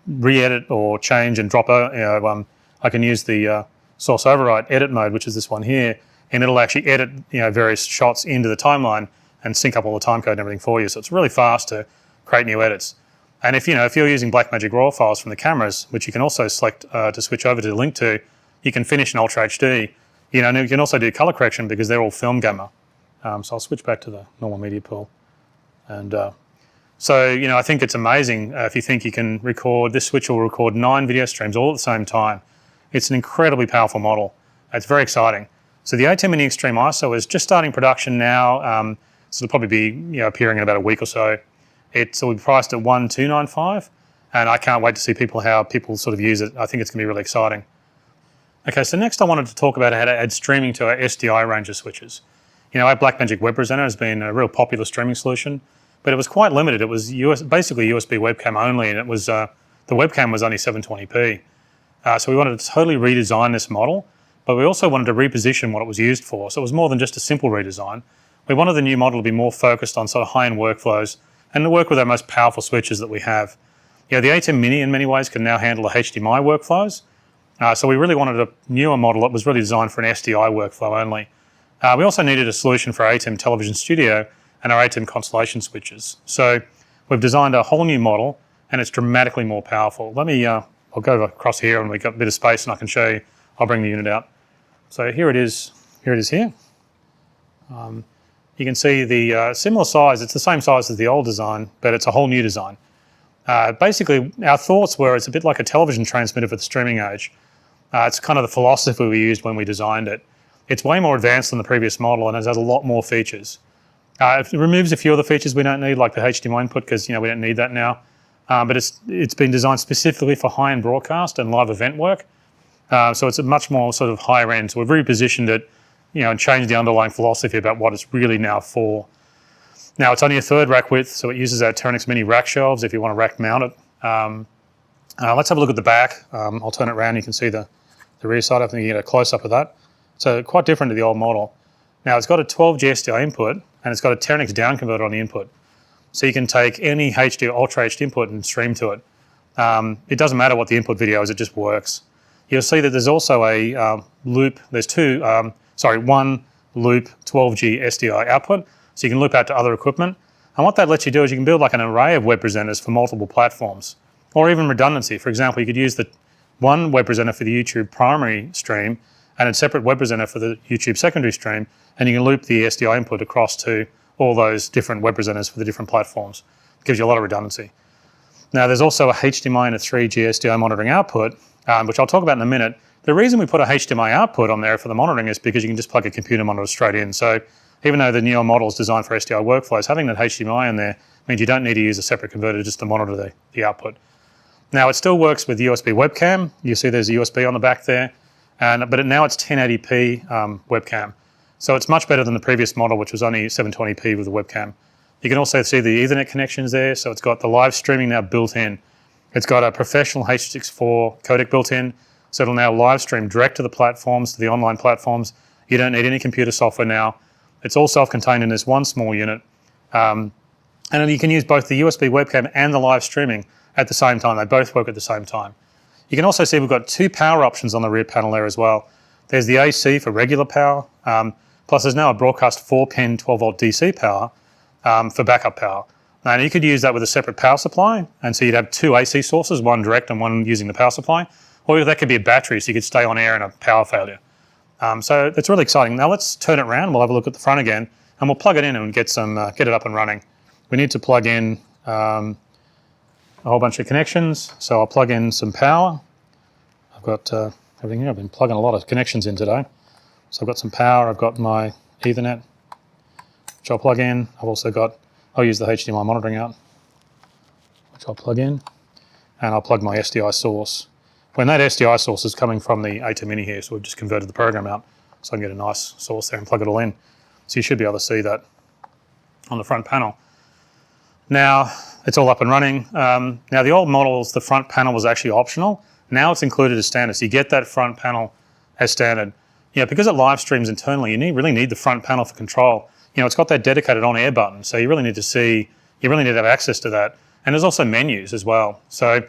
re-edit or change and drop, I can use the source override edit mode, which is this one here, and it'll actually edit, various shots into the timeline and sync up all the time code and everything for you. So it's really fast to create new edits. And if you're using Blackmagic RAW files from the cameras, which you can also select to switch over to the link to, you can finish in Ultra HD. And you can also do color correction because they're all film gamma. So I'll switch back to the normal media pool. And so, I think it's amazing if you think you can record, this switch will record 9 video streams all at the same time. It's an incredibly powerful model. It's very exciting. So the ATEM Mini Extreme ISO is just starting production now. So it'll probably be appearing in about a week or so. It'll be priced at $1,295, and I can't wait to see how people sort of use it. I think it's going to be really exciting. Okay, so next I wanted to talk about how to add streaming to our SDI range of switches. Our Blackmagic Web Presenter has been a real popular streaming solution, but it was quite limited. It was basically USB webcam only, and it was the webcam was only 720p. So we wanted to totally redesign this model, but we also wanted to reposition what it was used for. So it was more than just a simple redesign. We wanted the new model to be more focused on sort of high-end workflows and to work with our most powerful switches that we have. The ATEM Mini in many ways can now handle the HDMI workflows. So we really wanted a newer model that was really designed for an SDI workflow only. We also needed a solution for ATEM Television Studio and our ATEM Constellation switches. So we've designed a whole new model, and it's dramatically more powerful. I'll go across here, and we've got a bit of space, and I can show you. I'll bring the unit out. So here it is. Here it is here. You can see the similar size. It's the same size as the old design, but it's a whole new design. Basically, our thoughts were it's a bit like a television transmitter for the streaming age. It's kind of the philosophy we used when we designed it. It's way more advanced than the previous model, and it has a lot more features. It removes a few of the features we don't need, like the HDMI input, because we don't need that now. but it's been designed specifically for high-end broadcast and live event work. So it's a much more sort of higher end. So we've repositioned it, and changed the underlying philosophy about what it's really now for. Now it's only a third rack width, so it uses our Teranex Mini rack shelves if you want to rack mount it. Let's have a look at the back. I'll turn it around. You can see the rear side. I think you get a close-up of that. So quite different to the old model. Now it's got a 12G SDI input, and it's got a Teranex down converter on the input. So you can take any HD or Ultra HD input and stream to it. It doesn't matter what the input video is, it just works. You'll see that there's also a loop, there's one loop 12G SDI output, so you can loop out to other equipment. And what that lets you do is you can build like an array of web presenters for multiple platforms, or even redundancy. For example, you could use the one web presenter for the YouTube primary stream and a separate web presenter for the YouTube secondary stream, and you can loop the SDI input across to all those different web presenters for the different platforms. It gives you a lot of redundancy. Now there's also a HDMI and a 3G SDI monitoring output, which I'll talk about in a minute. The reason we put a HDMI output on there for the monitoring is because you can just plug a computer monitor straight in. So even though the newer model is designed for SDI workflows, having that HDMI in there means you don't need to use a separate converter just to monitor the output. Now it still works with USB webcam. You see there's a USB on the back there, but now it's 1080p webcam. So it's much better than the previous model, which was only 720p with the webcam. You can also see the Ethernet connections there, so it's got the live streaming now built in. It's got a professional H.264 codec built in, so it'll now live stream direct to the platforms, to the online platforms. You don't need any computer software now. It's all self-contained in this one small unit. And then you can use both the USB webcam and the live streaming at the same time. They both work at the same time. You can also see we've got two power options on the rear panel there as well. There's the AC for regular power, plus there's now a broadcast 4-pin 12-volt DC power for backup power. Now you could use that with a separate power supply, and so you'd have two AC sources, one direct and one using the power supply, or that could be a battery, so you could stay on air in a power failure. So it's really exciting. Now let's turn it around. We'll have a look at the front again, and we'll plug it in and get it up and running. We need to plug in a whole bunch of connections, so I'll plug in some power. I've got everything here. I've been plugging a lot of connections in today. So I've got some power, I've got my Ethernet, which I'll plug in. I'll use the HDMI monitoring out, which I'll plug in, and I'll plug my SDI source. When that SDI source is coming from the ATEM Mini here, so we've just converted the program out, so I can get a nice source there and plug it all in. So you should be able to see that on the front panel. Now, it's all up and running. Now the old models, the front panel was actually optional. Now it's included as standard, so you get that front panel as standard. Because it live streams internally, you really need the front panel for control. It's got that dedicated on-air button, so you really need to have access to that. And there's also menus as well. So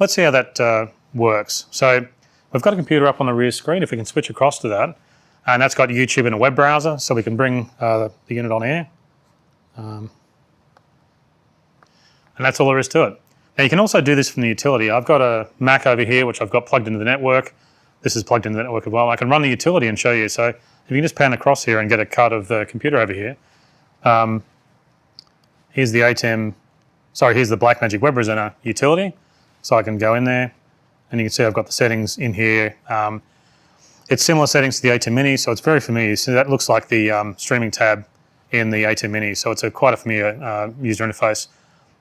let's see how that works. So we've got a computer up on the rear screen, if we can switch across to that. And that's got YouTube and a web browser, so we can bring the unit on air. And that's all there is to it. Now you can also do this from the utility. I've got a Mac over here, which I've got plugged into the network. This is plugged into the network as well. I can run the utility and show you. So if you can just pan across here and get a cut of the computer over here. Here's the Blackmagic Web Presenter utility. So I can go in there, and you can see I've got the settings in here. It's similar settings to the ATEM Mini, so it's very familiar. So that looks like the streaming tab in the ATEM Mini. So it's quite a familiar user interface.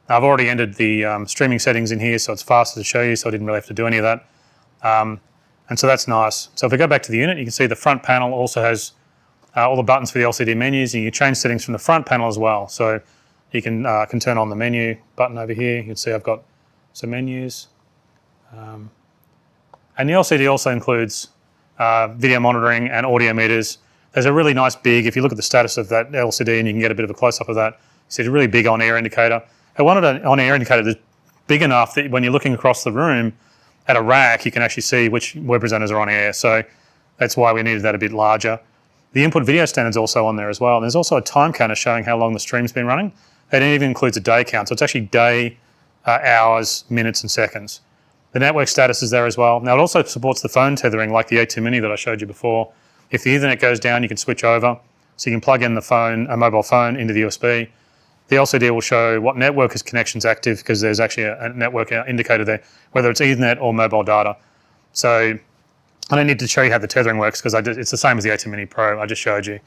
I've already entered the streaming settings in here, so it's faster to show you, so I didn't really have to do any of that. And so that's nice. So if we go back to the unit, you can see the front panel also has all the buttons for the LCD menus, and you can change settings from the front panel as well. So you can turn on the menu button over here. You can see I've got some menus. And the LCD also includes video monitoring and audio meters. There's a really nice big, if you look at the status of that LCD and you can get a bit of a close-up of that, you see a really big on-air indicator. I wanted an on-air indicator that's big enough that when you're looking across the room at a rack, you can actually see which web presenters are on air. So that's why we needed that a bit larger. The input video standard's also on there as well. And there's also a time counter showing how long the stream's been running. It even includes a day count. So it's actually day, hours, minutes, and seconds. The network status is there as well. Now it also supports the phone tethering like the ATEM Mini that I showed you before. If the Ethernet goes down, you can switch over. So you can plug in a mobile phone into the USB. The LCD will show what network connection's active, because there's actually a network indicator there, whether it's Ethernet or mobile data. So I don't need to show you how the tethering works, because it's the same as the ATEM Mini Pro I just showed you.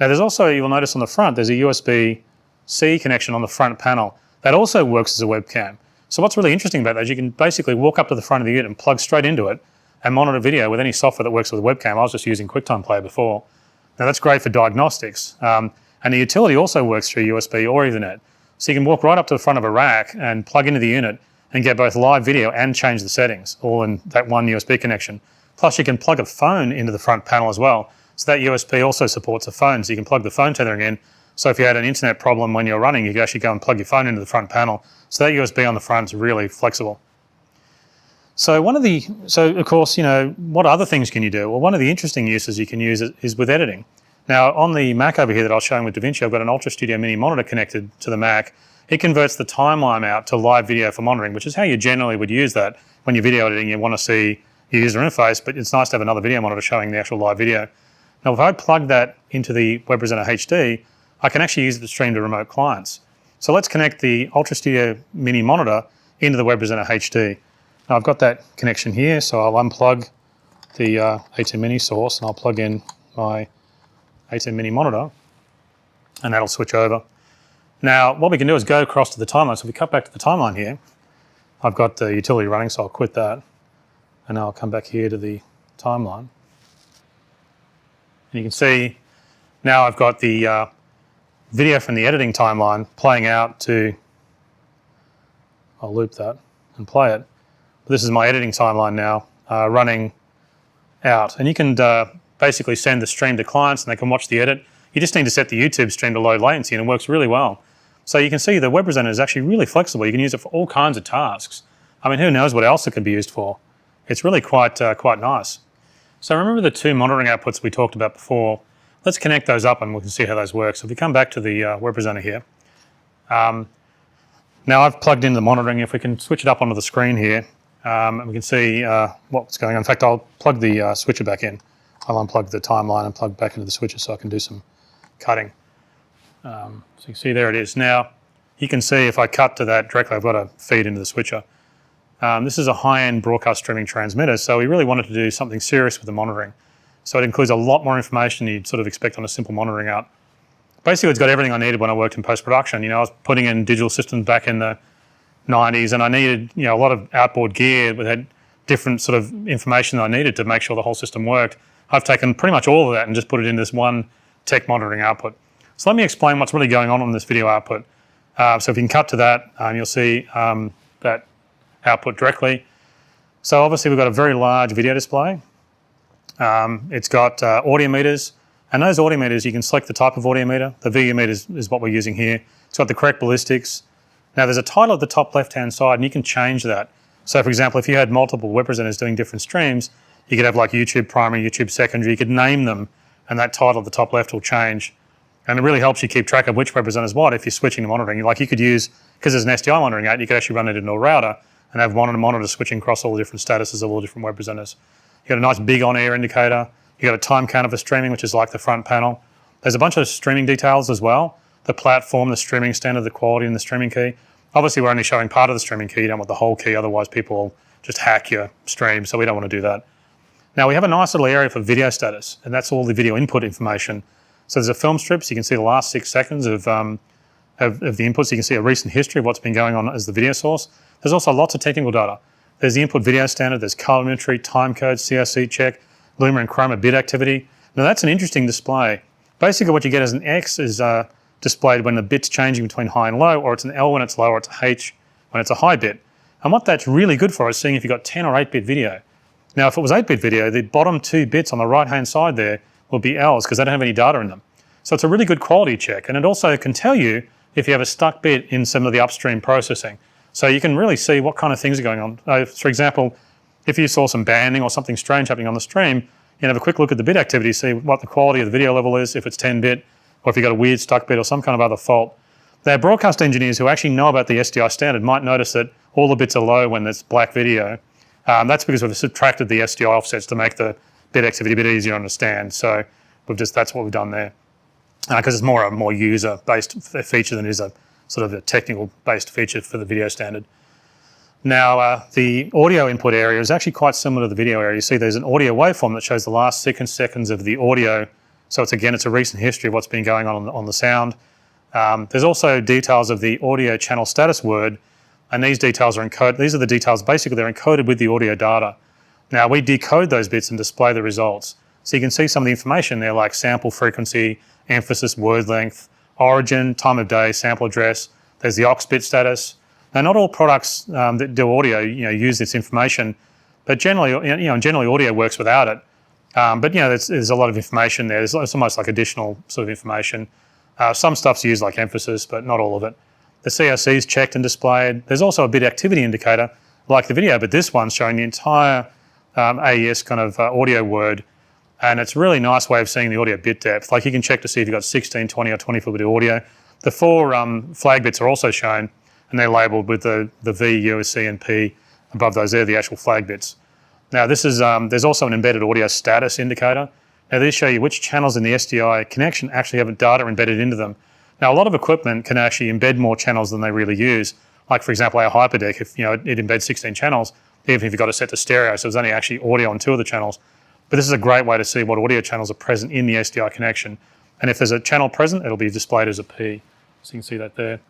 Now there's also, you'll notice on the front, there's a USB-C connection on the front panel. That also works as a webcam. So what's really interesting about that is you can basically walk up to the front of the unit and plug straight into it and monitor video with any software that works with a webcam. I was just using QuickTime Player before. Now that's great for diagnostics. And the utility also works through USB or Ethernet. So you can walk right up to the front of a rack and plug into the unit and get both live video and change the settings, all in that one USB connection. Plus you can plug a phone into the front panel as well. So that USB also supports a phone, so you can plug the phone tethering in. So if you had an internet problem when you're running, you can actually go and plug your phone into the front panel. So that USB on the front is really flexible. So of course, what other things can you do? Well, one of the interesting uses you can use is with editing. Now on the Mac over here that I was showing with DaVinci, I've got an UltraStudio Mini Monitor connected to the Mac. It converts the timeline out to live video for monitoring, which is how you generally would use that. When you're video editing, you want to see your user interface, but it's nice to have another video monitor showing the actual live video. Now, if I plug that into the Web Presenter HD, I can actually use it to stream to remote clients. So let's connect the UltraStudio Mini Monitor into the Web Presenter HD. Now I've got that connection here, so I'll unplug the ATEM Mini source and I'll plug in my ATEM Mini Monitor, and that'll switch over. Now what we can do is go across to the timeline. So if we cut back to the timeline here, I've got the utility running, so I'll quit that, and I'll come back here to the timeline. And you can see now I've got the video from the editing timeline playing out to, I'll loop that and play it. But this is my editing timeline now running out. And you can basically send the stream to clients and they can watch the edit. You just need to set the YouTube stream to low latency and it works really well. So you can see the Web Presenter is actually really flexible. You can use it for all kinds of tasks. I mean, who knows what else it could be used for. It's really quite nice. So remember the two monitoring outputs we talked about before. Let's connect those up and we can see how those work. So if we come back to the Web Presenter here, now I've plugged in the monitoring. If we can switch it up onto the screen here, and we can see what's going on. In fact, I'll plug the switcher back in. I'll unplug the timeline and plug back into the switcher so I can do some cutting. So you can see there it is. Now you can see if I cut to that directly, I've got a feed into the switcher. This is a high-end broadcast streaming transmitter, so we really wanted to do something serious with the monitoring. So it includes a lot more information than you'd sort of expect on a simple monitoring out. Basically, it's got everything I needed when I worked in post-production. I was putting in digital systems back in the 90s, and I needed a lot of outboard gear that had different sort of information that I needed to make sure the whole system worked. I've taken pretty much all of that and just put it in this one tech monitoring output. So let me explain what's really going on this video output. So if you can cut to that, you'll see that output directly. So obviously we've got a very large video display. It's got audio meters, and those audio meters, you can select the type of audio meter. The VU meter is what we're using here. It's got the correct ballistics. Now there's a title at the top left-hand side, and you can change that. So for example, if you had multiple web presenters doing different streams, you could have like YouTube primary, YouTube secondary, you could name them, and that title at the top left will change. And it really helps you keep track of which web presenter is what if you're switching to monitoring. Like you could use, because there's an SDI monitoring out, you could actually run it into a router and have monitor switching across all the different statuses of all the different web presenters. You got a nice big on-air indicator. You got a time counter for streaming, which is like the front panel. There's a bunch of streaming details as well. The platform, the streaming standard, the quality, and the streaming key. Obviously, we're only showing part of the streaming key. You don't want the whole key, otherwise people will just hack your stream, so we don't want to do that. Now, we have a nice little area for video status, and that's all the video input information. So there's a film strip, so you can see the last 6 seconds of the inputs. You can see a recent history of what's been going on as the video source. There's also lots of technical data. There's the input video standard, there's colorimetry, time code, CRC check, Luma and Chroma bit activity. Now that's an interesting display. Basically what you get as an X is displayed when the bit's changing between high and low, or it's an L when it's low, or it's a H when it's a high bit. And what that's really good for is seeing if you've got 10 or 8-bit video. Now if it was 8-bit video, the bottom 2 bits on the right-hand side there will be Ls because they don't have any data in them. So it's a really good quality check, and it also can tell you if you have a stuck bit in some of the upstream processing. So you can really see what kind of things are going on. For example, if you saw some banding or something strange happening on the stream, you can have a quick look at the bit activity, see what the quality of the video level is, if it's 10-bit, or if you've got a weird stuck bit or some kind of other fault. They're broadcast engineers who actually know about the SDI standard might notice that all the bits are low when there's black video. That's because we've subtracted the SDI offsets to make the bit activity a bit easier to understand. So that's what we've done there. Because it's more a more user-based feature than it is a sort of a technical-based feature for the video standard. Now, the audio input area is actually quite similar to the video area. You see there's an audio waveform that shows the last 6 seconds of the audio. So it's a recent history of what's been going on the sound. There's also details of the audio channel status word and these details are encoded. These are the details, basically they're encoded with the audio data. Now we decode those bits and display the results. So you can see some of the information there, like sample frequency, emphasis, word length, origin, time of day, sample address. There's the aux bit status. Now not all products that do audio use this information, but generally audio works without it. But there's a lot of information there. It's almost like additional sort of information. Some stuff's used like emphasis, but not all of it. The CRC is checked and displayed. There's also a bit activity indicator like the video, but this one's showing the entire AES kind of audio word, and it's a really nice way of seeing the audio bit depth. Like you can check to see if you've got 16, 20 or 24 bit audio. The 4 flag bits are also shown, and they're labelled with the V, U, C and P above those. They're the actual flag bits. Now this is, there's also an embedded audio status indicator. Now these show you which channels in the SDI connection actually have data embedded into them. Now a lot of equipment can actually embed more channels than they really use. Like for example our HyperDeck, if it embeds 16 channels, even if you've got it set to stereo, so there's only actually audio on 2 of the channels. But this is a great way to see what audio channels are present in the SDI connection. And if there's a channel present, it'll be displayed as a P. So you can see that there.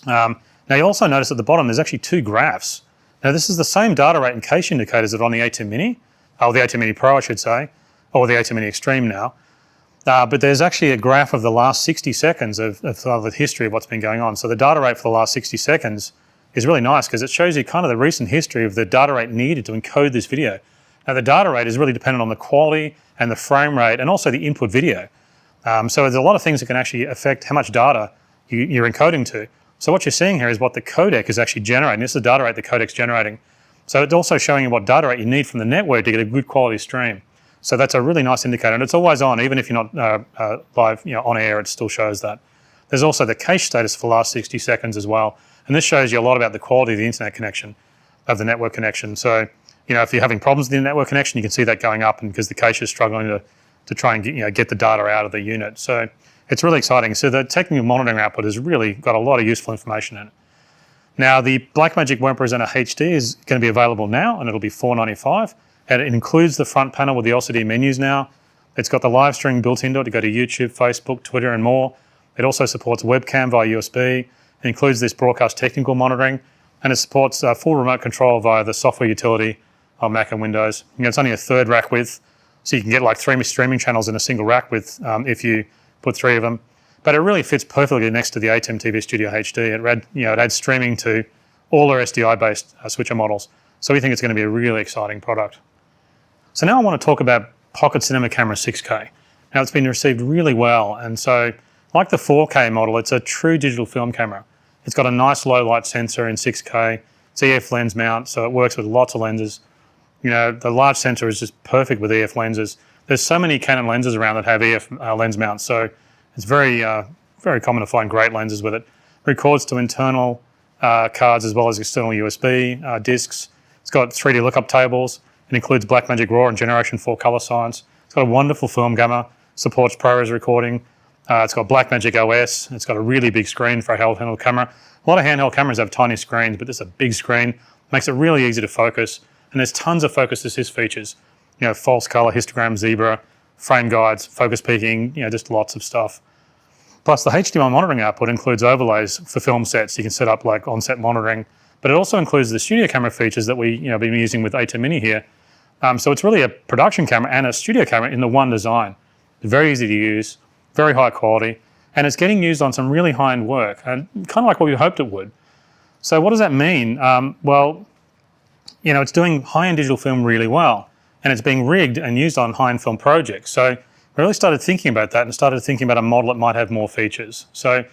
Now you'll also notice at the bottom there's actually 2 graphs. Now this is the same data rate and cache indicators that are on the ATEM Mini, or the ATEM Mini Pro I should say, or the ATEM Mini Extreme now. But there's actually a graph of the last 60 seconds of the history of what's been going on. So the data rate for the last 60 seconds is really nice because it shows you kind of the recent history of the data rate needed to encode this video. Now the data rate is really dependent on the quality and the frame rate and also the input video. So there's a lot of things that can actually affect how much data you're encoding to. So what you're seeing here is what the codec is actually generating. This is the data rate the codec's generating. So it's also showing you what data rate you need from the network to get a good quality stream. So that's a really nice indicator, and it's always on. Even if you're not live, on air, it still shows that. There's also the cache status for the last 60 seconds as well, and this shows you a lot about the quality of the internet connection, of the network connection. So, if you're having problems with the network connection, you can see that going up, and because the cache is struggling to try and get the data out of the unit. So it's really exciting. So the technical monitoring output has really got a lot of useful information in it. Now the Blackmagic Web Presenter HD is going to be available now, and it'll be $4.95. And it includes the front panel with the LCD menus now. It's got the live stream built into it to go to YouTube, Facebook, Twitter and more. It also supports webcam via USB. It includes this broadcast technical monitoring, and it supports full remote control via the software utility on Mac and Windows. It's only a 1/3 rack width, so you can get like 3 streaming channels in a single rack width if you put 3 of them. But it really fits perfectly next to the ATEM TV Studio HD. It adds streaming to all their SDI-based switcher models. So we think it's going to be a really exciting product. So now I want to talk about Pocket Cinema Camera 6K. Now it's been received really well, and so like the 4K model, it's a true digital film camera. It's got a nice low light sensor in 6K. It's EF lens mount, so it works with lots of lenses. The large sensor is just perfect with EF lenses. There's so many Canon lenses around that have EF lens mounts, so it's very common to find great lenses with it. Records to internal cards as well as external USB discs. It's got 3D lookup tables. It includes Blackmagic Raw and Generation 4 color science. It's got a wonderful film gamma, supports ProRes recording. It's got Blackmagic OS. It's got a really big screen for a handheld camera. A lot of handheld cameras have tiny screens, but this is a big screen. Makes it really easy to focus. And there's tons of focus assist features. False color, histogram, zebra, frame guides, focus peaking, just lots of stuff. Plus the HDMI monitoring output includes overlays for film sets. You can set up like on-set monitoring, but it also includes the studio camera features that we've been using with ATEM Mini here. So it's really a production camera and a studio camera in the one design. Very easy to use, very high quality, and it's getting used on some really high-end work, and kind of like what we hoped it would. So what does that mean? Well, it's doing high-end digital film really well, and it's being rigged and used on high-end film projects. So we really started thinking about that and started thinking about a model that might have more features. So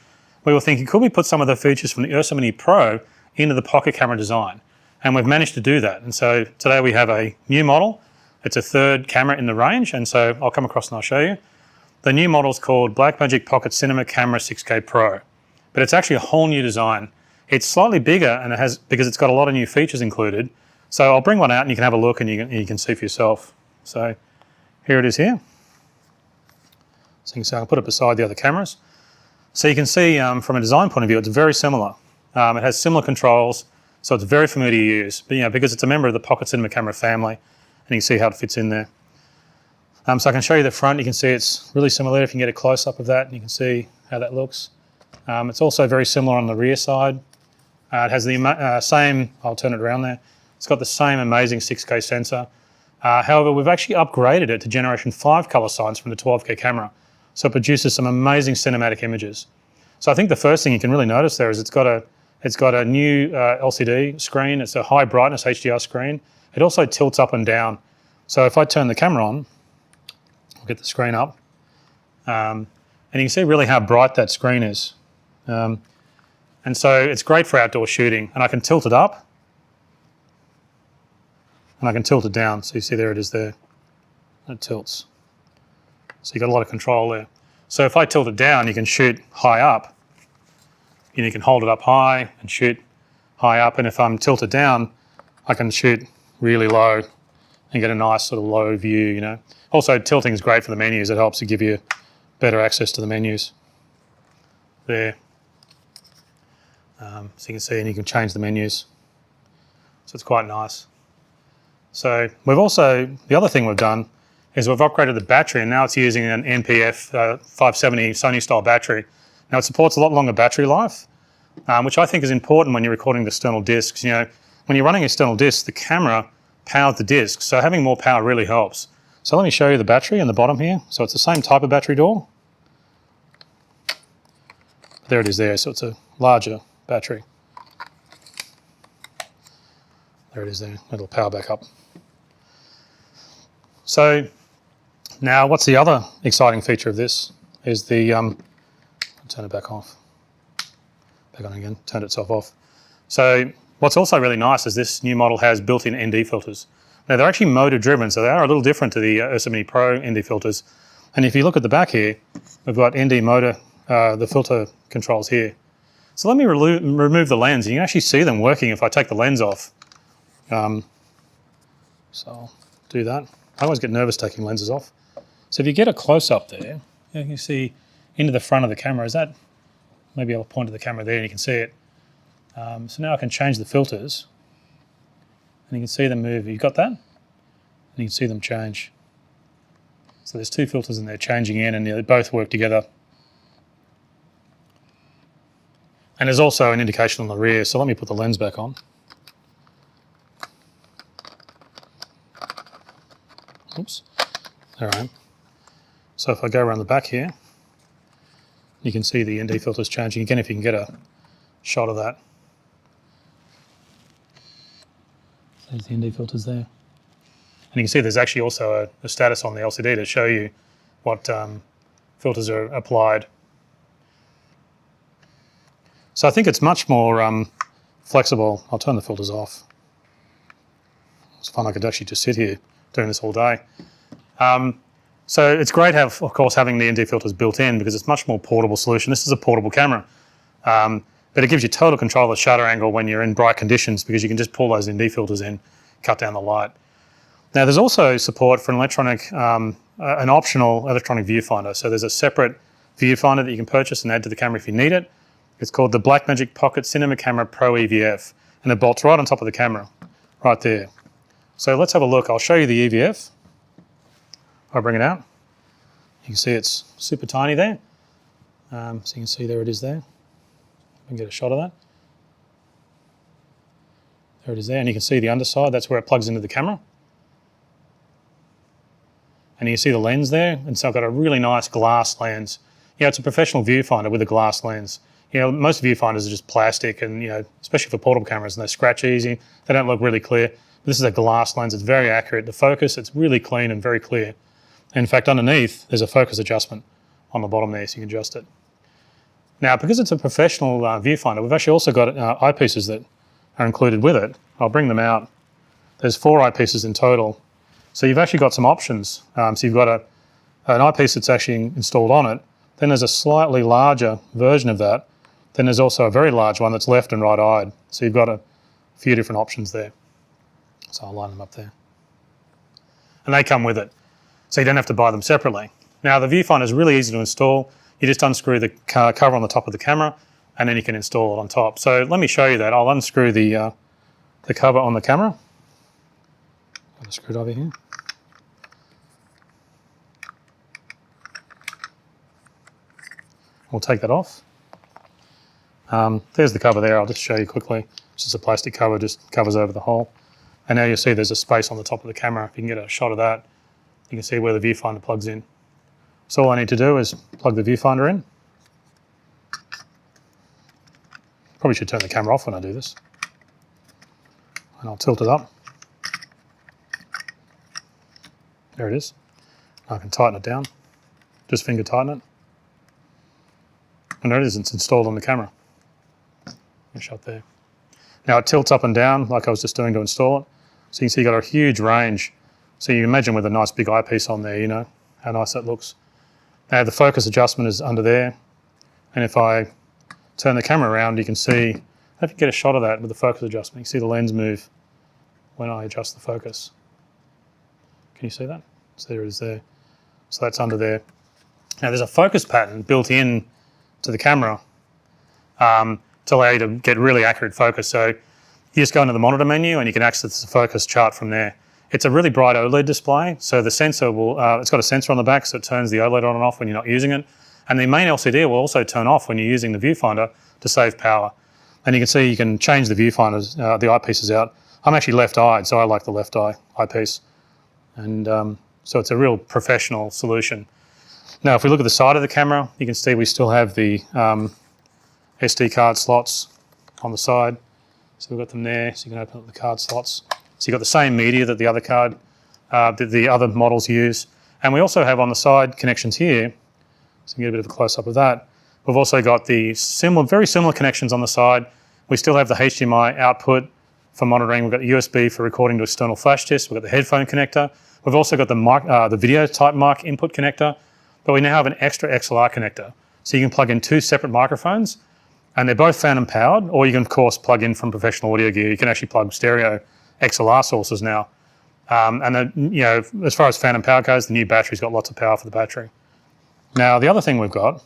we were thinking, could we put some of the features from the Ursa Mini Pro into the pocket camera design? And we've managed to do that. And so today we have a new model. It's a 3rd camera in the range, and so I'll come across and I'll show you. The new model is called Blackmagic Pocket Cinema Camera 6K Pro, but it's actually a whole new design. It's slightly bigger, and because it's got a lot of new features included. So I'll bring one out and you can have a look and you can see for yourself. So here it is here. So you can see I'll put it beside the other cameras. So you can see from a design point of view, it's very similar. It has similar controls, so it's very familiar to use. But because it's a member of the Pocket Cinema Camera family, and you can see how it fits in there. So I can show you the front. You can see it's really similar. If you can get a close-up of that, and you can see how that looks. It's also very similar on the rear side. It has the same, I'll turn it around there, it's got the same amazing 6K sensor. However, we've actually upgraded it to generation 5 color science from the 12K camera. So it produces some amazing cinematic images. So I think the first thing you can really notice there is it's got a new LCD screen. It's a high brightness HDR screen. It also tilts up and down. So if I turn the camera on, I'll get the screen up, and you can see really how bright that screen is. And so it's great for outdoor shooting. And I can tilt it up, and I can tilt it down. So you see there it is there, and it tilts. So you've got a lot of control there. So if I tilt it down, you can shoot high up. And you can hold it up high and shoot high up. And if I'm tilted down, I can shoot really low and get a nice sort of low view, you know. Also, tilting is great for the menus. It helps to give you better access to the menus there. So you can see, and you can change the menus. So it's quite nice. So we've also, the other thing we've done is we've upgraded the battery, and now it's using an NPF 570 Sony style battery. Now it supports a lot longer battery life, which I think is important when you're recording the external discs. You know, when you're running external discs, the camera powers the disc, so having more power really helps. So let me show you the battery in the bottom here. So it's the same type of battery door. There it is there, so it's a larger battery. There it is there, it'll power back up. So now what's the other exciting feature of this is the, turn it back off, back on again, turned itself off. So what's also really nice is this new model has built-in ND filters. Now they're actually motor driven, so they are a little different to the ATEM Mini Pro ND filters. And if you look at the back here, we've got ND motor, the filter controls here. So let me remove the lens, and you can actually see them working if I take the lens off. So I'll do that. I always get nervous taking lenses off. So if you get a close-up there, you can see into the front of the camera. Is that, maybe I'll point to the camera there and you can see it. So now I can change the filters, and you can see them move. You got that? And you can see them change. So there's two filters in there changing in, and they both work together. And there's also an indication on the rear, so let me put the lens back on. Oops, there I am. So if I go around the back here, you can see the ND filters changing. Again, if you can get a shot of that. There's the ND filters there. And you can see there's actually also a status on the LCD to show you what filters are applied. So I think it's much more flexible. I'll turn the filters off. It's fun, I could actually just sit here doing this all day. So it's great, of course, having the ND filters built in because it's much more portable solution. This is a portable camera, but it gives you total control of the shutter angle when you're in bright conditions because you can just pull those ND filters in, cut down the light. Now there's also support for an electronic, an optional electronic viewfinder. So there's a separate viewfinder that you can purchase and add to the camera if you need it. It's called the Blackmagic Pocket Cinema Camera Pro EVF, and it bolts right on top of the camera, right there. So let's have a look. I'll show you the EVF. I'll bring it out. You can see it's super tiny there. So you can see there it is there. I can get a shot of that. There it is there, and you can see the underside. That's where it plugs into the camera. And you can see the lens there, and so I've got a really nice glass lens. Yeah, it's a professional viewfinder with a glass lens. You know, most viewfinders are just plastic, and you know, especially for portable cameras, and they scratch easy. They don't look really clear. But this is a glass lens. It's very accurate. The focus, it's really clean and very clear. In fact, underneath, there's a focus adjustment on the bottom there, so you can adjust it. Now, because it's a professional viewfinder, we've actually also got eyepieces that are included with it. I'll bring them out. There's 4 eyepieces in total. So you've actually got some options. So you've got an eyepiece that's actually installed on it. Then there's a slightly larger version of that. Then there's also a very large one that's left and right-eyed. So you've got a few different options there. So I'll line them up there. And they come with it. So you don't have to buy them separately. Now the viewfinder is really easy to install. You just unscrew the cover on the top of the camera, and then you can install it on top. So let me show you that. I'll unscrew the cover on the camera. Got a screwdriver here. We'll take that off. There's the cover there. I'll just show you quickly. It's just a plastic cover, just covers over the hole. And now you'll see there's a space on the top of the camera. If you can get a shot of that, you can see where the viewfinder plugs in. So all I need to do is plug the viewfinder in. Probably should turn the camera off when I do this. And I'll tilt it up. There it is. I can tighten it down. Just finger tighten it. And there it is, it's installed on the camera. A shot there. Now it tilts up and down like I was just doing to install it. So you can see you've got a huge range. So you can imagine with a nice big eyepiece on there, you know, how nice that looks. Now the focus adjustment is under there. And if I turn the camera around, you can see, if you get a shot of that with the focus adjustment, you can see the lens move when I adjust the focus. Can you see that? So there it is there. So that's under there. Now there's a focus pattern built in to the camera to allow you to get really accurate focus. So you just go into the monitor menu and you can access the focus chart from there. It's a really bright OLED display, so the sensor will, it's got a sensor on the back, so it turns the OLED on and off when you're not using it. And the main LCD will also turn off when you're using the viewfinder to save power. And you can see you can change the viewfinders, the eyepieces out. I'm actually left-eyed, so I like the left eye eyepiece. And so it's a real professional solution. Now, if we look at the side of the camera, you can see we still have the SD card slots on the side. So we've got them there, so you can open up the card slots. So you've got the same media that the other card, that the other models use. And we also have on the side connections here, so you can get a bit of a close-up of that. We've also got the very similar connections on the side. We still have the HDMI output for monitoring. We've got the USB for recording to external flash disks. We've got the headphone connector. We've also got the mic, the video type mic input connector, but we now have an extra XLR connector. So you can plug in 2 separate microphones, and they're both phantom powered, or you can of course plug in from professional audio gear. You can actually plug stereo XLR sources now. And then, you know, as far as phantom power goes, the new battery's got lots of power for the battery. Now, the other thing we've got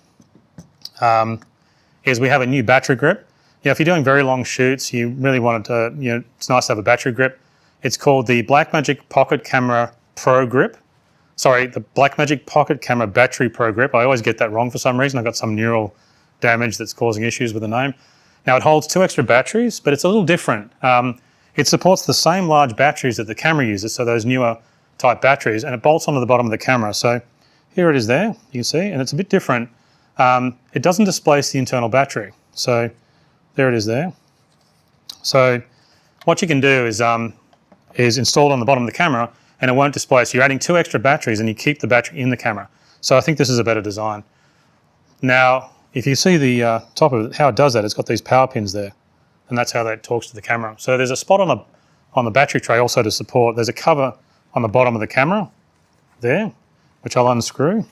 is we have a new battery grip. You know, if you're doing very long shoots, you really want it to, you know, it's nice to have a battery grip. It's called the Blackmagic Pocket Camera Pro Grip. Sorry, the Blackmagic Pocket Camera Battery Pro Grip. I always get that wrong for some reason. I've got some neural damage that's causing issues with the name. Now, it holds 2 extra batteries, but it's a little different. It supports the same large batteries that the camera uses, so those newer type batteries, and it bolts onto the bottom of the camera. So here it is there, you can see, and it's a bit different. It doesn't displace the internal battery. So there it is there. So what you can do is install it on the bottom of the camera, and it won't displace. You're adding 2 extra batteries and you keep the battery in the camera. So I think this is a better design. Now, if you see the top of it, how it does that, it's got these power pins there, and that's how that talks to the camera. So there's a spot on the battery tray also to support. There's a cover on the bottom of the camera there, which I'll unscrew.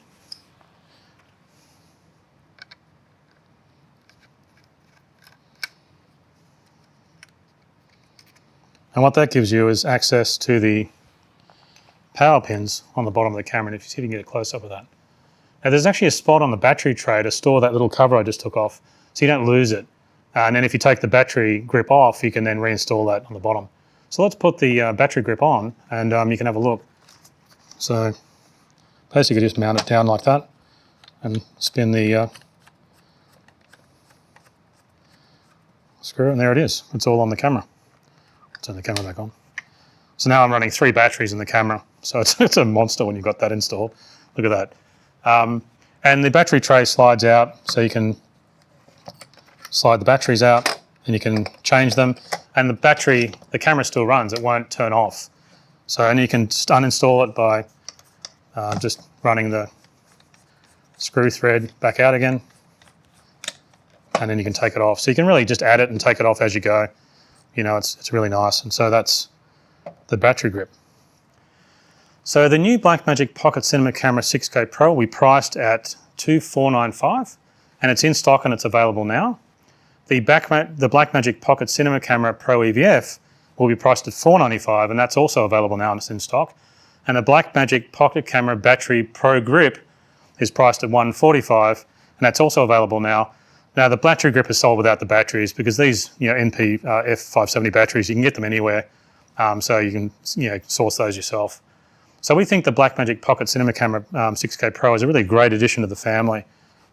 And what that gives you is access to the power pins on the bottom of the camera, and if you see if you can get a close-up of that. Now there's actually a spot on the battery tray to store that little cover I just took off, so you don't lose it. And then if you take the battery grip off, you can then reinstall that on the bottom. So let's put the battery grip on, and you can have a look. So basically just mount it down like that, and spin the screw, and there it is. It's all on the camera. Turn the camera back on. So now I'm running 3 batteries in the camera. So it's a monster when you've got that installed. Look at that. And the battery tray slides out, so you can slide the batteries out and you can change them. And the camera still runs, it won't turn off. So, and you can uninstall it by just running the screw thread back out again. And then you can take it off. So you can really just add it and take it off as you go. You know, it's really nice. And so that's the battery grip. So the new Blackmagic Pocket Cinema Camera 6K Pro will be priced at $2,495, and it's in stock and it's available now. The Blackmagic Pocket Cinema Camera Pro EVF will be priced at $495, and that's also available now and it's in stock. And the Blackmagic Pocket Camera Battery Pro Grip is priced at $145, and that's also available now. Now the battery grip is sold without the batteries because these, you know, NP F570 batteries, you can get them anywhere, so you can, you know, source those yourself. So we think the Blackmagic Pocket Cinema Camera 6K Pro is a really great addition to the family.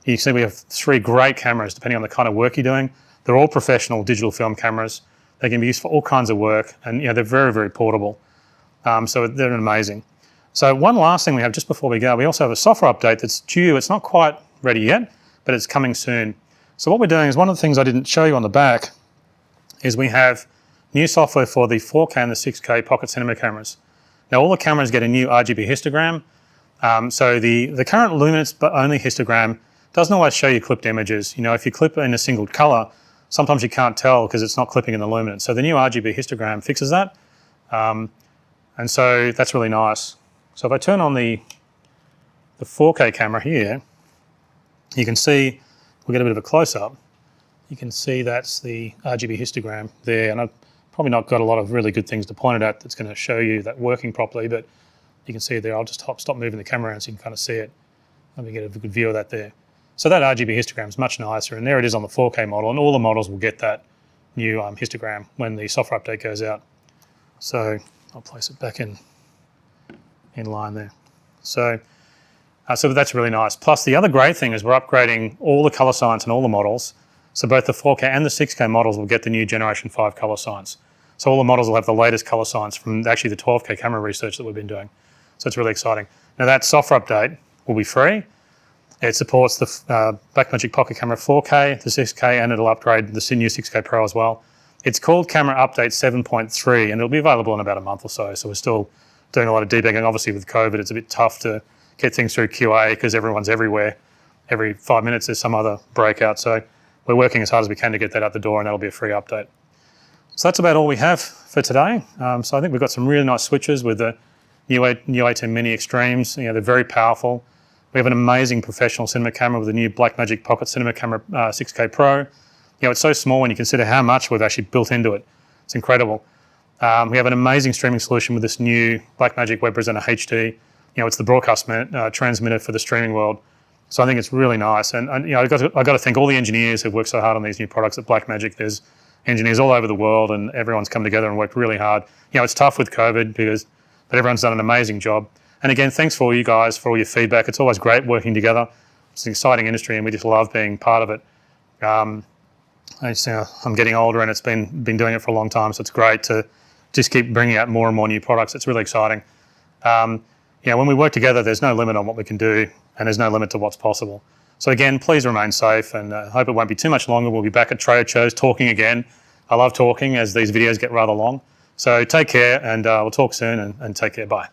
You can see we have 3 great cameras depending on the kind of work you're doing. They're all professional digital film cameras. They can be used for all kinds of work, and they're very, very portable. So they're amazing. So one last thing we have just before we go, we also have a software update that's due. It's not quite ready yet, but it's coming soon. So what we're doing is, one of the things I didn't show you on the back is we have new software for the 4K and the 6K pocket cinema cameras. Now all the cameras get a new RGB histogram. So the current luminance but only histogram doesn't always show you clipped images. If you clip in a single color, sometimes you can't tell because it's not clipping in the luminance. So the new RGB histogram fixes that. And so that's really nice. So if I turn on the 4K camera here, you can see, we'll get a bit of a close-up. You can see that's the RGB histogram there, and I've probably not got a lot of really good things to point it at that's going to show you that working properly, but you can see it there. I'll just stop moving the camera around so you can kind of see it. Let me get a good view of that there. So that RGB histogram is much nicer, and there it is on the 4K model, and all the models will get that new histogram when the software update goes out. So I'll place it back in line there. So that's really nice. Plus the other great thing is we're upgrading all the color science in all the models. So both the 4K and the 6K models will get the new Generation 5 color science. So all the models will have the latest color science from actually the 12K camera research that we've been doing. So it's really exciting. Now that software update will be free. It supports the Blackmagic Pocket Camera 4K, the 6K, and it'll upgrade the new 6K Pro as well. It's called Camera Update 7.3, and it'll be available in about a month or so. So we're still doing a lot of debugging. Obviously with COVID, it's a bit tough to get things through QA because everyone's everywhere. Every 5 minutes there's some other breakout. So we're working as hard as we can to get that out the door, and that'll be a free update. So that's about all we have for today. So I think we've got some really nice switches with the new ATEM Mini Extremes. They're very powerful. We have an amazing professional cinema camera with the new Blackmagic Pocket Cinema Camera 6K Pro. It's so small when you consider how much we've actually built into it. It's incredible. We have an amazing streaming solution with this new Blackmagic Web Presenter HD. It's the broadcast transmitter for the streaming world. So I think it's really nice. And I've got to thank all the engineers who've worked so hard on these new products at Blackmagic. There's engineers all over the world, and everyone's come together and worked really hard. It's tough with COVID, but everyone's done an amazing job. And again, thanks for all you guys, for all your feedback. It's always great working together. It's an exciting industry, and we just love being part of it. I'm getting older, and it's been doing it for a long time, so it's great to just keep bringing out more and more new products. It's really exciting. When we work together, there's no limit on what we can do, and there's no limit to what's possible. So again, please remain safe, and I hope it won't be too much longer. We'll be back at trade shows talking again. I love talking as these videos get rather long. So take care, and we'll talk soon, and take care. Bye.